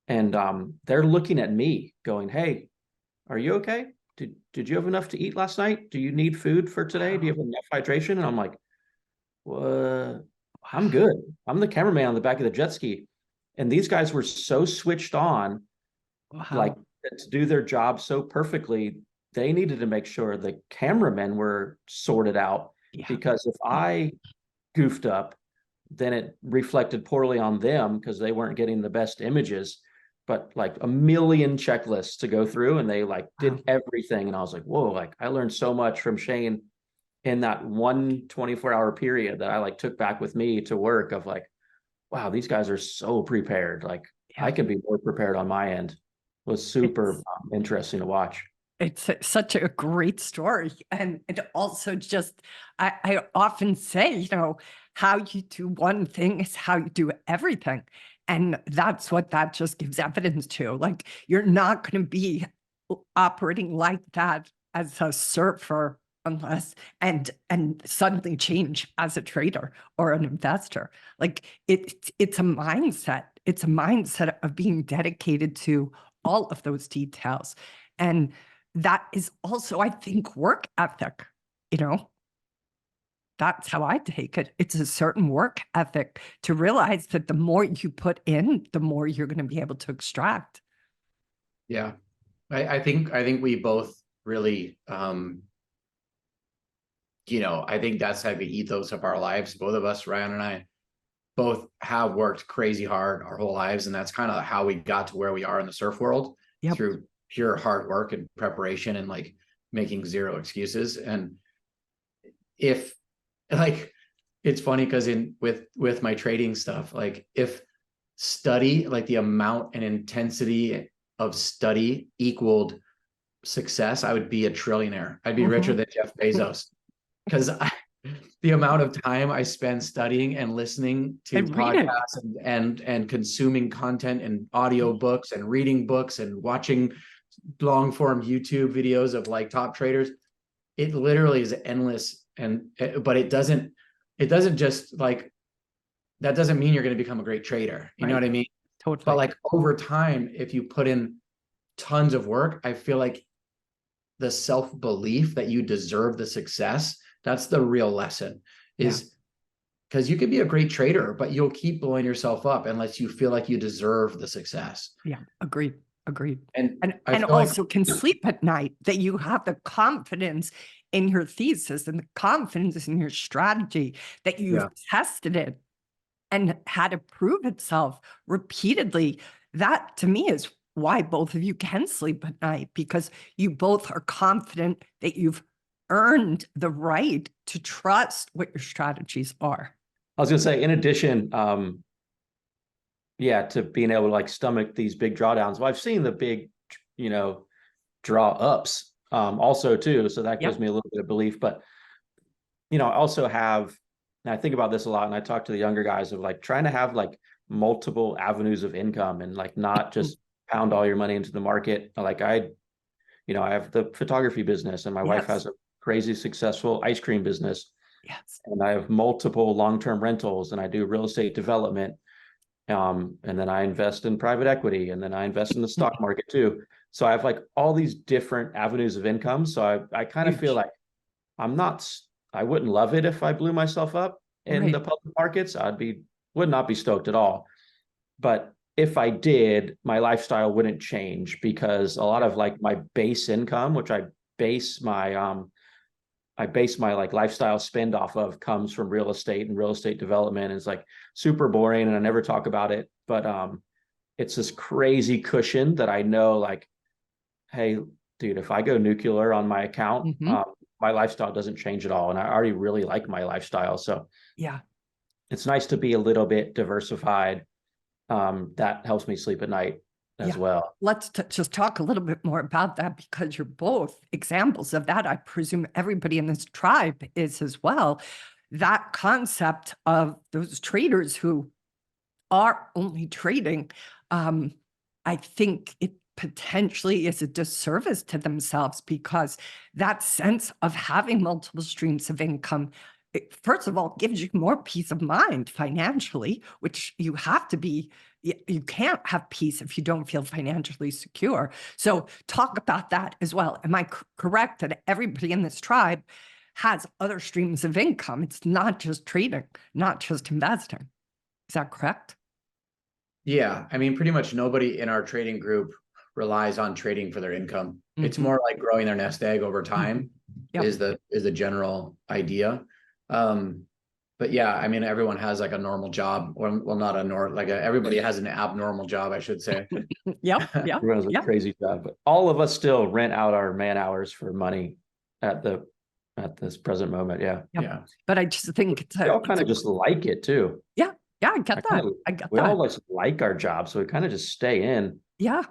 And they're looking at me going, hey, are you okay? Did you have enough to eat last night? Do you need food for today? Do you have enough hydration? And I'm like, what? I'm good. I'm the cameraman on the back of the jet ski. And these guys were so switched on, like to do their job so perfectly. They needed to make sure the cameramen were sorted out, because if I goofed up, then it reflected poorly on them because they weren't getting the best images. But like a million checklists to go through, and they like did everything. And I was like, whoa, like I learned so much from Shane in that 1 24-hour period that I like took back with me to work, of like, wow, these guys are so prepared. Like I could be more prepared on my end. It was super interesting to watch. It's such a great story. And also just, I often say, how you do one thing is how you do everything. And that's what that just gives evidence to. Like, you're not going to be operating like that as a surfer unless and suddenly change as a trader or an investor. Like it's a mindset. It's a mindset of being dedicated to all of those details. And that is also, I think, work ethic, That's how I take it. It's a certain work ethic to realize that the more you put in, the more you're going to be able to extract. Yeah. I think we both really, I think that's like the ethos of our lives. Both of us, Ryan and I, both have worked crazy hard our whole lives. And that's kind of how we got to where we are in the surf world, through pure hard work and preparation and like making zero excuses. And if like, it's funny because with my trading stuff, like if study, like the amount and intensity of study equaled success, I would be a trillionaire. I'd be richer than Jeff Bezos, because the amount of time I spend studying and listening to podcasts and consuming content and audio books and reading books and watching long form YouTube videos of like top traders. it literally is endless. But it doesn't just like, that doesn't mean you're going to become a great trader. You know Right. what I mean? Totally. But like over time, if you put in tons of work, I feel like the self-belief that you deserve the success, that's the real lesson, is because you could be a great trader, but you'll keep blowing yourself up unless you feel like you deserve the success. Yeah, agreed. And I And feel like, also can sleep at night, that you have the confidence in your thesis and the confidence in your strategy, that you've tested it and had it prove itself repeatedly. That to me is why both of you can sleep at night, because you both are confident that you've earned the right to trust what your strategies are. I was going to say, in addition, to being able to like stomach these big drawdowns. Well, I've seen the big, draw ups also too. So that gives me a little bit of belief. But, I also have, and I think about this a lot, and I talk to the younger guys of like trying to have like multiple avenues of income and like not just pound all your money into the market. Like I have the photography business, and my wife has a crazy successful ice cream business. Yes. And I have multiple long-term rentals, and I do real estate development. And then I invest in private equity, and then I invest in the stock market too. So I have like all these different avenues of income. So I kind of feel like I wouldn't love it if I blew myself up in the public markets. Would not be stoked at all. But if I did, my lifestyle wouldn't change, because a lot of like my base income, which I base my like lifestyle spend off of, comes from real estate and real estate development. It's like super boring, and I never talk about it, but it's this crazy cushion that I know, like, hey, dude, if I go nuclear on my account, my lifestyle doesn't change at all. And I already really like my lifestyle. So it's nice to be a little bit diversified. That helps me sleep at night as well. Let's just talk a little bit more about that, because you're both examples of that. I presume everybody in this tribe is as well. That concept of those traders who are only trading, I think it potentially is a disservice to themselves, because that sense of having multiple streams of income, first of all, gives you more peace of mind financially, which you have to be. You can't have peace if you don't feel financially secure. So talk about that as well. Am I correct that everybody in this tribe has other streams of income? It's not just trading, not just investing. Is that correct? Yeah, I mean, pretty much nobody in our trading group relies on trading for their income. It's more like growing their nest egg over time is the general idea. But yeah, I mean, everyone has like a normal job, or well, not everybody has an abnormal job, I should say. Everyone has a crazy job, but all of us still rent out our man hours for money at this present moment. Yeah. But I just think we all kind of just like it too. Yeah, I get that. We all just like our job, so we kind of just stay in. Yeah,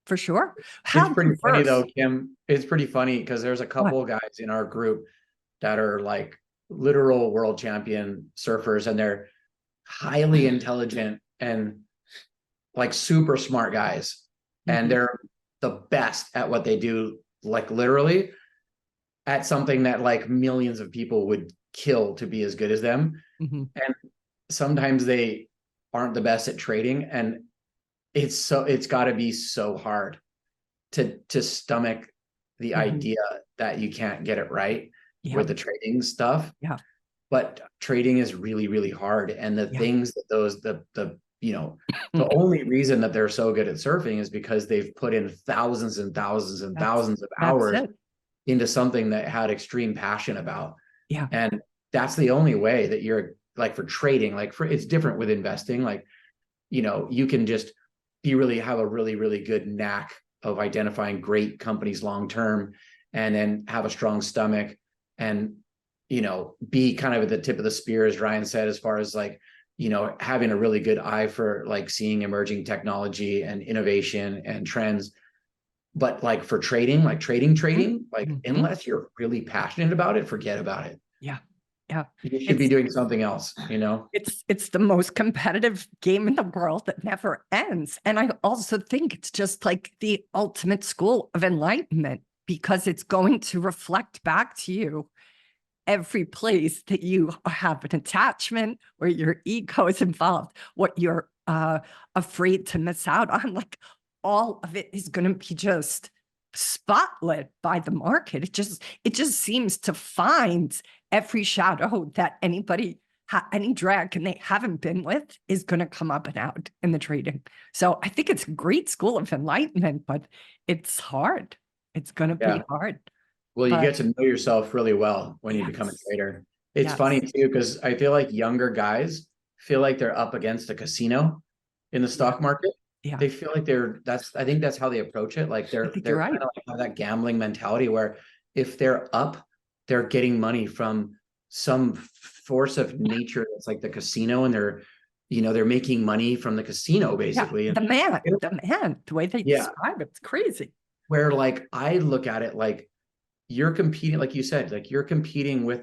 for sure. It's pretty funny though, Kim. It's pretty funny because there's a couple of guys in our group that are like literal world champion surfers, and they're highly intelligent and like super smart guys. And they're the best at what they do, like literally at something that like millions of people would kill to be as good as them. And sometimes they aren't the best at trading, and it's got to be so hard to stomach the idea that you can't get it right with the trading stuff. But trading is really, really hard. And the things that the only reason that they're so good at surfing is because they've put in thousands and thousands and thousands of hours into something that had extreme passion about. And that's the only way that you're like, for trading, like it's different with investing. Like, you can just have a really, really good knack of identifying great companies long-term, and then have a strong stomach, and, be kind of at the tip of the spear, as Ryan said, as far as like, having a really good eye for like seeing emerging technology and innovation and trends. But like for trading, like unless you're really passionate about it, forget about it. You should be doing something else, It's the most competitive game in the world that never ends. And I also think it's just like the ultimate school of enlightenment, because it's going to reflect back to you every place that you have an attachment, where your ego is involved, what you're afraid to miss out on. Like, all of it is going to be just spotlit by the market. It just seems to find every shadow that anybody, any dragon they haven't been with, is going to come up and out in the trading. So I think it's a great school of enlightenment, but it's hard. It's going to be hard. Well, you But get to know yourself really well when you become a trader. It's funny too, because I feel like younger guys feel like they're up against a casino in the stock market. Yeah. They feel like I think that's how they approach it. Like they're right. kind of like have that gambling mentality where if they're up, they're getting money from some force of nature that's like the casino, and they're making money from the casino basically. Yeah, the way they describe it's crazy. Where like I look at it like you're competing, like you said, like you're competing with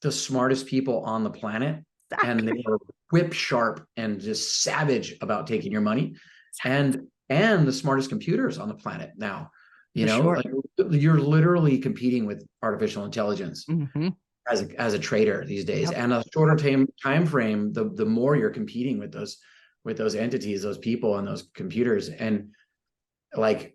the smartest people on the planet, and they are whip sharp and just savage about taking your money, and the smartest computers on the planet now. Like you're literally competing with artificial intelligence as a trader these days, and a shorter time frame. The more you're competing with those entities, those people, and those computers, and like.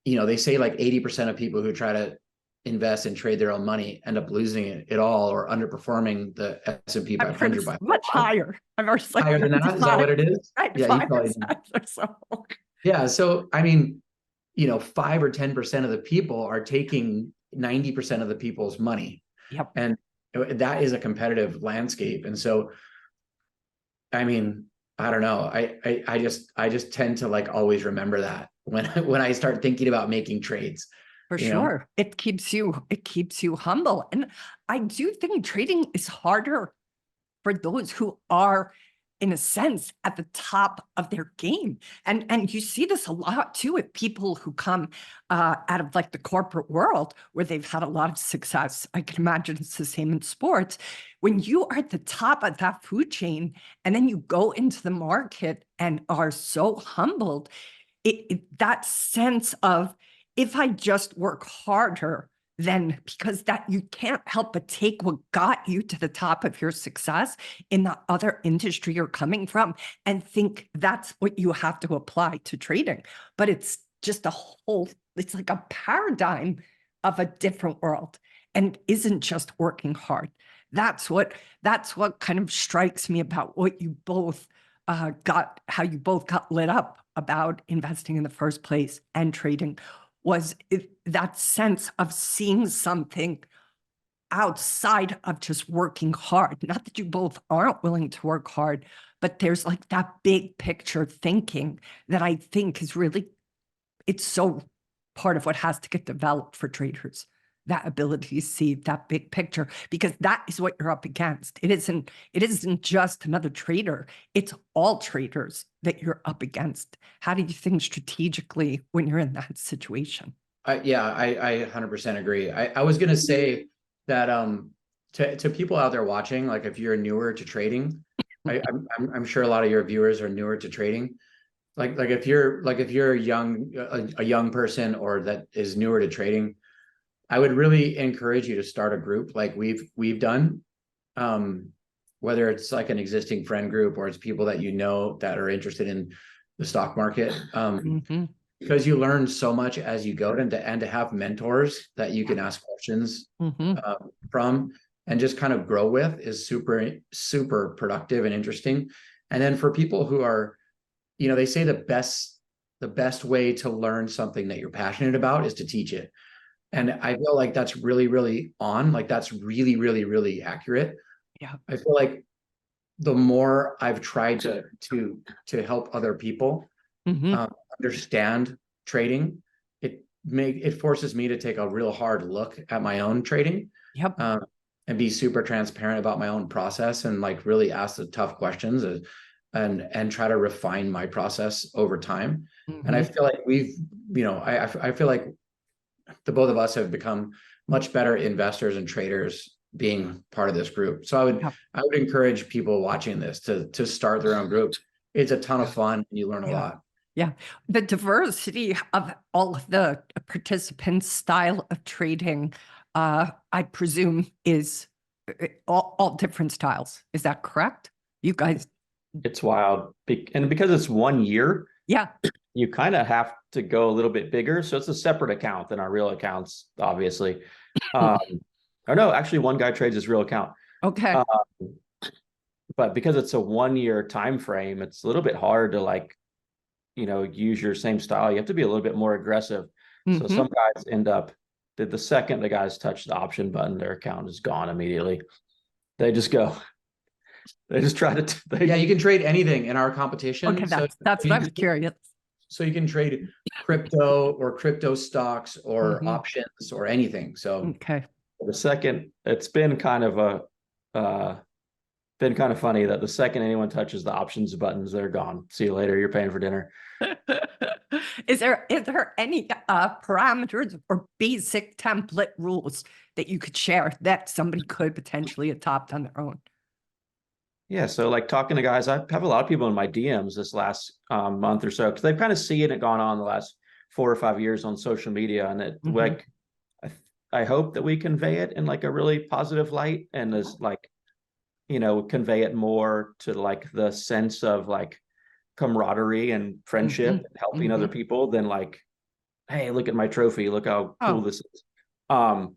They say like 80% of people who try to invest and trade their own money end up losing it all, or underperforming the S&P 500 by much higher. I'm higher than that. Is that what it is? Yeah, you probably yeah. So I mean, 5 or 10% of the people are taking 90% of the people's money. Yep. And that is a competitive landscape. And so, I mean, I don't know. I just tend to like always remember that when I start thinking about making trades. For sure. It keeps you humble. And I do think trading is harder for those who are, in a sense, at the top of their game. And you see this a lot too with people who come out of like the corporate world, where they've had a lot of success. I can imagine it's the same in sports. When you are at the top of that food chain, and then you go into the market and are so humbled, that sense of, if I just work harder, then, because that you can't help but take what got you to the top of your success in the other industry you're coming from, and think that's what you have to apply to trading. But it's just it's like a paradigm of a different world, and isn't just working hard. That's what kind of strikes me about what you both how you both got lit up about investing in the first place and trading, was that sense of seeing something outside of just working hard. Not that you both aren't willing to work hard, but there's like that big picture thinking that I think is really, it's so part of what has to get developed for traders. That ability to see that big picture, because that is what you're up against. It isn't just another trader. It's all traders that you're up against. How do you think strategically when you're in that situation? I 100% agree. I was going to say that to people out there watching, like if you're newer to trading, I'm sure a lot of your viewers are newer to trading. Like if you're a young person, or that is newer to trading, I would really encourage you to start a group like we've done, whether it's like an existing friend group, or it's people that that are interested in the stock market, because you learn so much as you go, and to have mentors that you can ask questions from and just kind of grow with is super, super productive and interesting. And then for people who are, they say the best way to learn something that you're passionate about is to teach it. And I feel like that's really, really that's really, really, really accurate. Yeah. I feel like the more I've tried to help other people understand trading, it forces me to take a real hard look at my own trading. Yep. And be super transparent about my own process, and like really ask the tough questions, and try to refine my process over time. And I feel like I feel like the both of us have become much better investors and traders being part of this group. So I would encourage people watching this to start their own group. It's a ton of fun, and you learn a lot. Yeah. The diversity of all of the participants' style of trading, I presume, is all different styles. Is that correct? You guys, It's wild. And because it's 1 year, yeah. you kind of have to go a little bit bigger. So it's a separate account than our real accounts, obviously. Or no, actually one guy trades his real account. Okay. But because it's a 1 year time frame, it's a little bit hard to like, use your same style. You have to be a little bit more aggressive. So some guys end up the second the guys touch the option button, their account is gone immediately. They just go. They just try to. Yeah, you can trade anything in our competition. Okay, that's what I was curious. So you can trade crypto or crypto stocks or Mhm. options or anything. So Okay. the second, it's been kind of funny that the second anyone touches the options buttons, they're gone. See you later. You're paying for dinner. Is there any parameters or basic template rules that you could share that somebody could potentially adopt on their own? Yeah, so like talking to guys, I have a lot of people in my DMs this last month or so because they've kind of seen it gone on the last 4 or 5 years on social media, and it like I hope that we convey it in like a really positive light and is like convey it more to like the sense of like camaraderie and friendship and helping other people than like, hey, look at my trophy, look how cool this is. And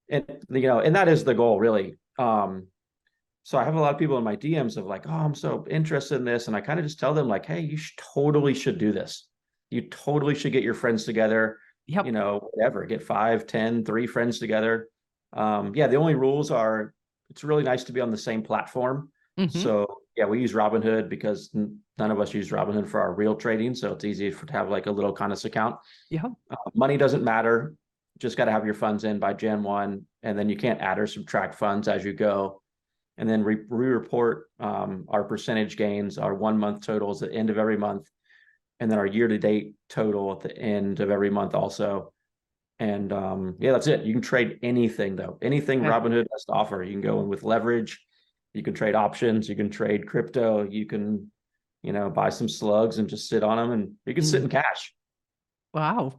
and that is the goal really. So I have a lot of people in my DMs of like, oh, I'm so interested in this. And I kind of just tell them like, hey, you totally should do this. You totally should get your friends together, whatever, get 5, 10, 3 friends together. Yeah, the only rules are it's really nice to be on the same platform. So yeah, we use Robinhood because none of us use Robinhood for our real trading. So it's easy to have like a little Conus account. Yeah. Money doesn't matter. Just got to have your funds in by Jan 1. And then you can't add or subtract funds as you go. And then we report our percentage gains, our 1 month totals at the end of every month, and then our year-to-date total at the end of every month also. And yeah, that's it. You can trade anything though. Anything Robinhood has to offer. You can go in with leverage. You can trade options. You can trade crypto. You can, buy some slugs and just sit on them, and you can sit in cash. Wow.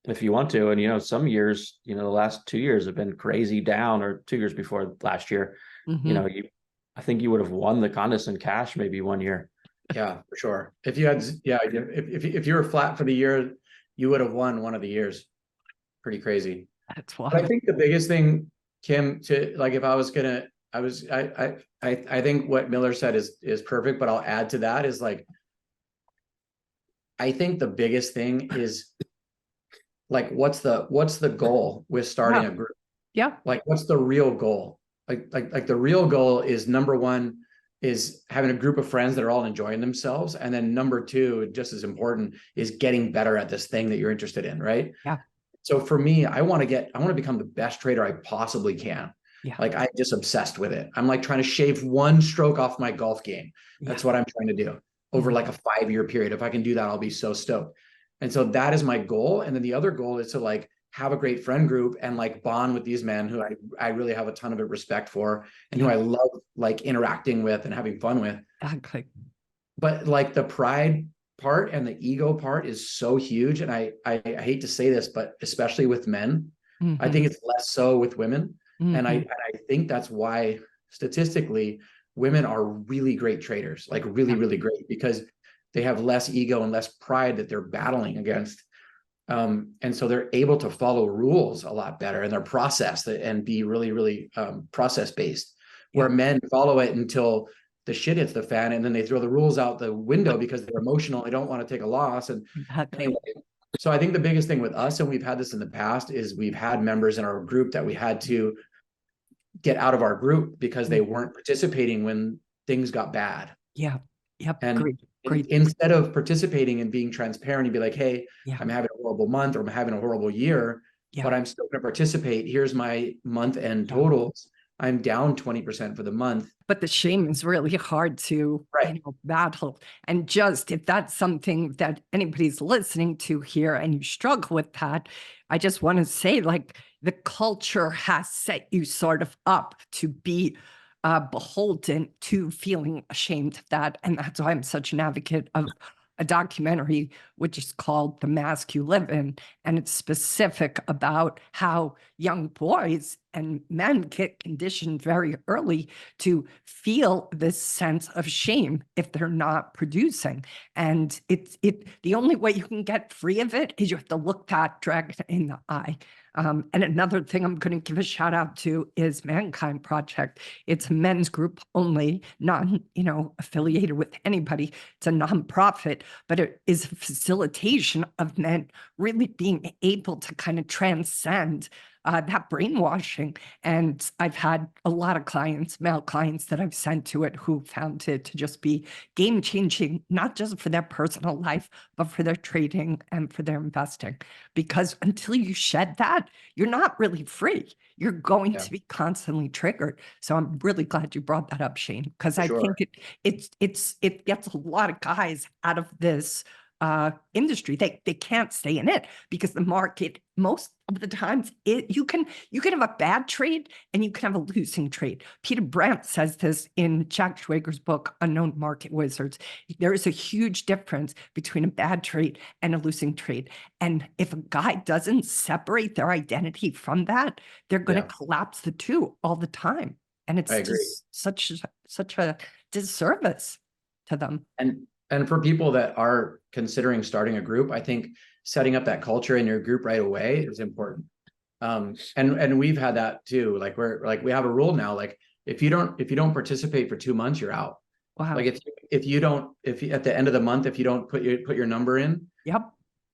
If you want to. And, some years, the last 2 years have been crazy down, or 2 years before last year, I think you would have won the Conus in cash maybe 1 year. Yeah, for sure. If you had, if you were flat for the year, you would have won one of the years. Pretty crazy. That's wild. But I think the biggest thing, Kim, to like, if I was gonna, I think what Miller said is perfect, but I'll add to that is like, I think the biggest thing is like, what's the goal with starting a group? Yeah. Like, what's the real goal? Like the real goal is, number one, is having a group of friends that are all enjoying themselves. And then number two, just as important, is getting better at this thing that you're interested in, right? Yeah. So for me, I want to become the best trader I possibly can. Yeah. Like, I'm just obsessed with it. I'm like trying to shave 1 stroke off my golf game. That's what I'm trying to do over like a 5-year period. If I can do that, I'll be so stoked. And so that is my goal. And then the other goal is to like have a great friend group and like bond with these men who I really have a ton of respect for and who I love like interacting with and having fun with. Exactly. But like the pride part and the ego part is so huge. And I hate to say this, but especially with men, I think it's less so with women. And I think that's why statistically women are really great traders, like really, really great, because they have less ego and less pride that they're battling against. And so they're able to follow rules a lot better in their process and be really, really process based, where men follow it until the shit hits the fan and then they throw the rules out the window because they're emotional. They don't want to take a loss. And anyway, so I think the biggest thing with us, and we've had this in the past, is we've had members in our group that we had to get out of our group because they weren't participating when things got bad. Yeah. Yep. And Great. instead of participating and being transparent and be like, hey, I'm having a horrible month or I'm having a horrible year, but I'm still going to participate. Here's my month end totals. I'm down 20% for the month. But the shame is really hard to battle. And just if that's something that anybody's listening to here and you struggle with that, I just want to say, like, the culture has set you sort of up to be beholden to feeling ashamed of that. And that's why I'm such an advocate of a documentary which is called The Mask You Live In, and it's specific about how young boys and men get conditioned very early to feel this sense of shame if they're not producing. And the only way you can get free of it is you have to look that dragon in the eye. And another thing I'm going to give a shout out to is Mankind Project. It's a men's group only, not, affiliated with anybody. It's a nonprofit, but it is a facilitation of men really being able to kind of transcend that brainwashing. And I've had a lot of clients, male clients, that I've sent to it who found it to just be game changing, not just for their personal life, but for their trading and for their investing. Because until you shed that, you're not really free. You're going to be constantly triggered. So I'm really glad you brought that up, Shane, because I think it gets a lot of guys out of this industry. They can't stay in it because the market, most of the times, you can have a bad trade and you can have a losing trade. Peter Brandt says this in Jack Schwager's book, Unknown Market Wizards. There is a huge difference between a bad trade and a losing trade. And if a guy doesn't separate their identity from that, they're going to collapse the two all the time. And it's just such a disservice to them. And for people that are considering starting a group, I think setting up that culture in your group right away is important. And we've had that too. Like we have a rule now, like if you don't participate for 2 months, you're out. Wow. Like if at the end of the month, if you don't put your number in. Yep.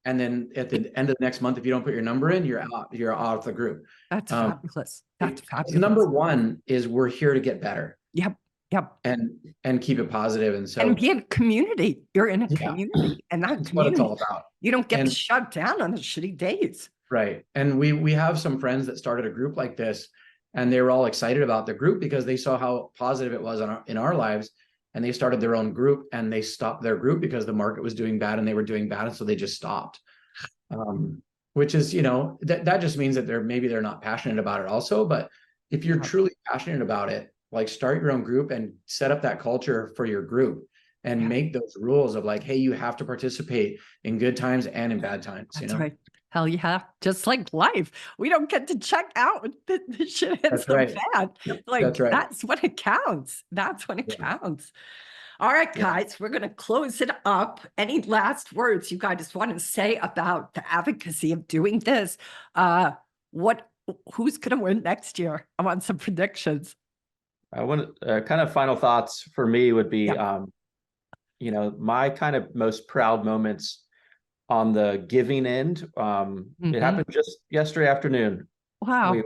And then at the end of the next month, if you don't put your number in, you're out of the group. That's fabulous. That's fabulous. Number one is we're here to get better. Yep. And keep it positive. And so and be in a community. You're in a community, and that's what it's all about. You don't get shut down on the shitty days. Right. And we have some friends that started a group like this, and they were all excited about the group because they saw how positive it was in our lives. And they started their own group, and they stopped their group because the market was doing bad and they were doing bad. And so they just stopped. Which is, that just means that they're not passionate about it also. But if you're truly passionate about it, like start your own group and set up that culture for your group and make those rules of like, hey, you have to participate in good times and in bad times. That's right. Hell yeah. Just like life. We don't get to check out when the shit hits the fan. Like that's when it counts. That's when it counts. All right, guys, we're going to close it up. Any last words you guys want to say about the advocacy of doing this? Who's going to win next year? I want some predictions. I want kind of final thoughts for me would be, my kind of most proud moments on the giving end. It happened just yesterday afternoon. Wow.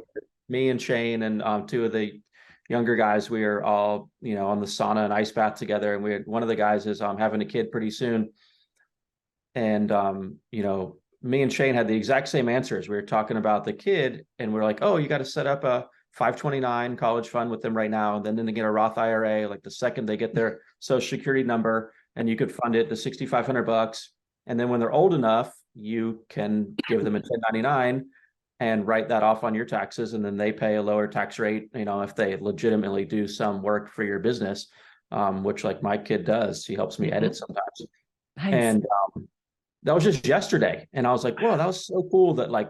Me and Shane and two of the younger guys, we are all, on the sauna and ice bath together. And one of the guys is having a kid pretty soon. And, me and Shane had the exact same answers. We were talking about the kid and we're like, oh, you got to set up a 529 college fund with them right now. And then they get a Roth IRA, like the second they get their social security number, and you could fund it to $6,500. And then when they're old enough, you can give them a 1099 and write that off on your taxes. And then they pay a lower tax rate, if they legitimately do some work for your business, which like my kid does. He helps me edit sometimes. Nice. And that was just yesterday. And I was like, whoa, that was so cool that like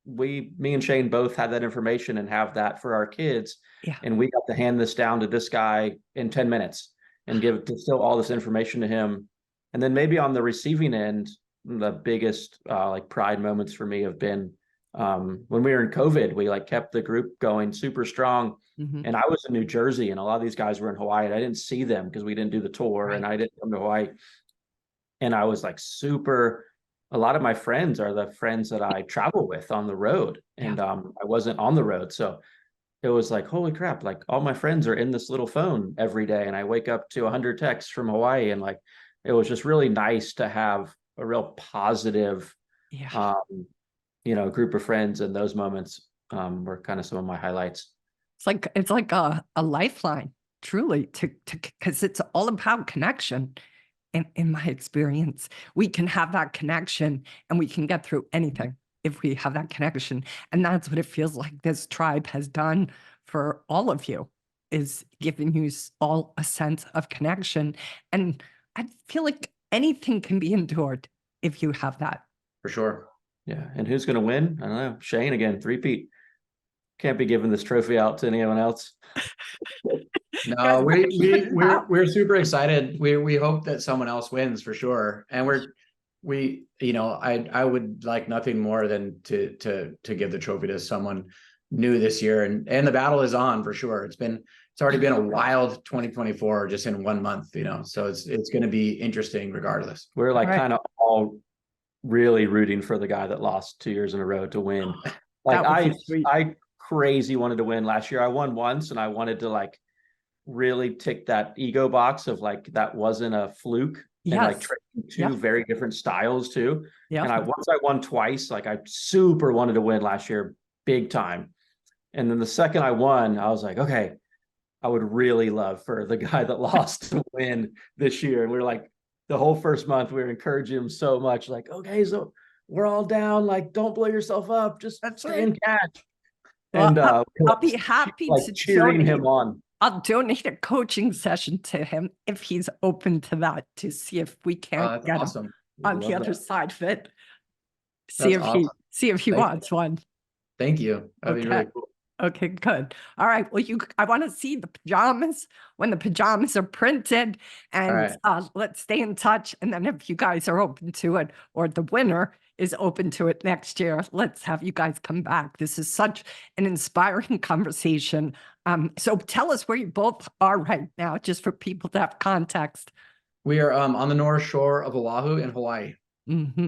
me and Shane both had that information and have that for our kids. Yeah. And we got to hand this down to this guy in 10 minutes and distill all this information to him. And then maybe on the receiving end, the biggest like pride moments for me have been when we were in COVID, we like kept the group going super strong. And I was in New Jersey and a lot of these guys were in Hawaii and I didn't see them because we didn't do the tour and I didn't come to Hawaii. And I was like a lot of my friends are the friends that I travel with on the road. And I wasn't on the road. So it was like, holy crap, like all my friends are in this little phone every day. And I wake up to 100 texts from Hawaii. And like, it was just really nice to have a real positive, group of friends. And those moments were kind of some of my highlights. It's like a lifeline, truly, because it's all about connection. In my experience, we can have that connection and we can get through anything if we have that connection. And that's what it feels like this tribe has done for all of you, is giving you all a sense of connection. And I feel like anything can be endured if you have that. For sure. Yeah. And who's going to win? I don't know. Shane again, three-peat. Can't be giving this trophy out to anyone else. No, we're super excited. We hope that someone else wins for sure. And I would like nothing more than to give the trophy to someone new this year. And the battle is on for sure. It's already been a wild 2024 just in 1 month, so it's going to be interesting regardless. We're like Right. kind of all really rooting for the guy that lost 2 years in a row to win. Like That would be sweet. I crazy wanted to win last year. I won once and I wanted to like really tick that ego box of like that wasn't a fluke. And like Yes. trading two Yeah. very different styles too. Yeah. And once I won twice, like I super wanted to win last year, big time. And then the second I won, I was like, okay, I would really love for the guy that lost to win this year. And we were like, the whole first month, we were encouraging him so much, like, okay, so we're all down, like, don't blow yourself up, just That's stay in catch. Well, And I'll be happy like to cheering donate. him on. I'll donate a coaching session to him if he's open to that, to see if we can't That's get him awesome. on the Love other that. side of it. See That's if he awesome. Thank you. wants one. Thank you. That'd be really Okay. cool. Okay, good. All right. Well, I want to see the pajamas when the pajamas are printed, and right. let's stay in touch. And then if you guys are open to it, or the winner is open to it next year, let's have you guys come back. This is such an inspiring conversation. So tell us where you both are right now, just for people to have context. We are on the North Shore of Oahu in Hawaii. Mm-hmm.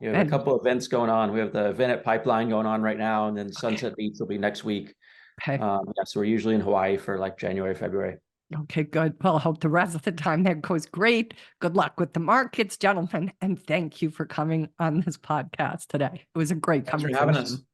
We have a couple of events going on. We have the event at Pipeline going on right now, and then Sunset Beach will be next week. Okay. So we're usually in Hawaii for like January, February. Okay, good. Well, I hope the rest of the time there goes great. Good luck with the markets, gentlemen, and thank you for coming on this podcast today. It was a great Thanks for conversation. having us.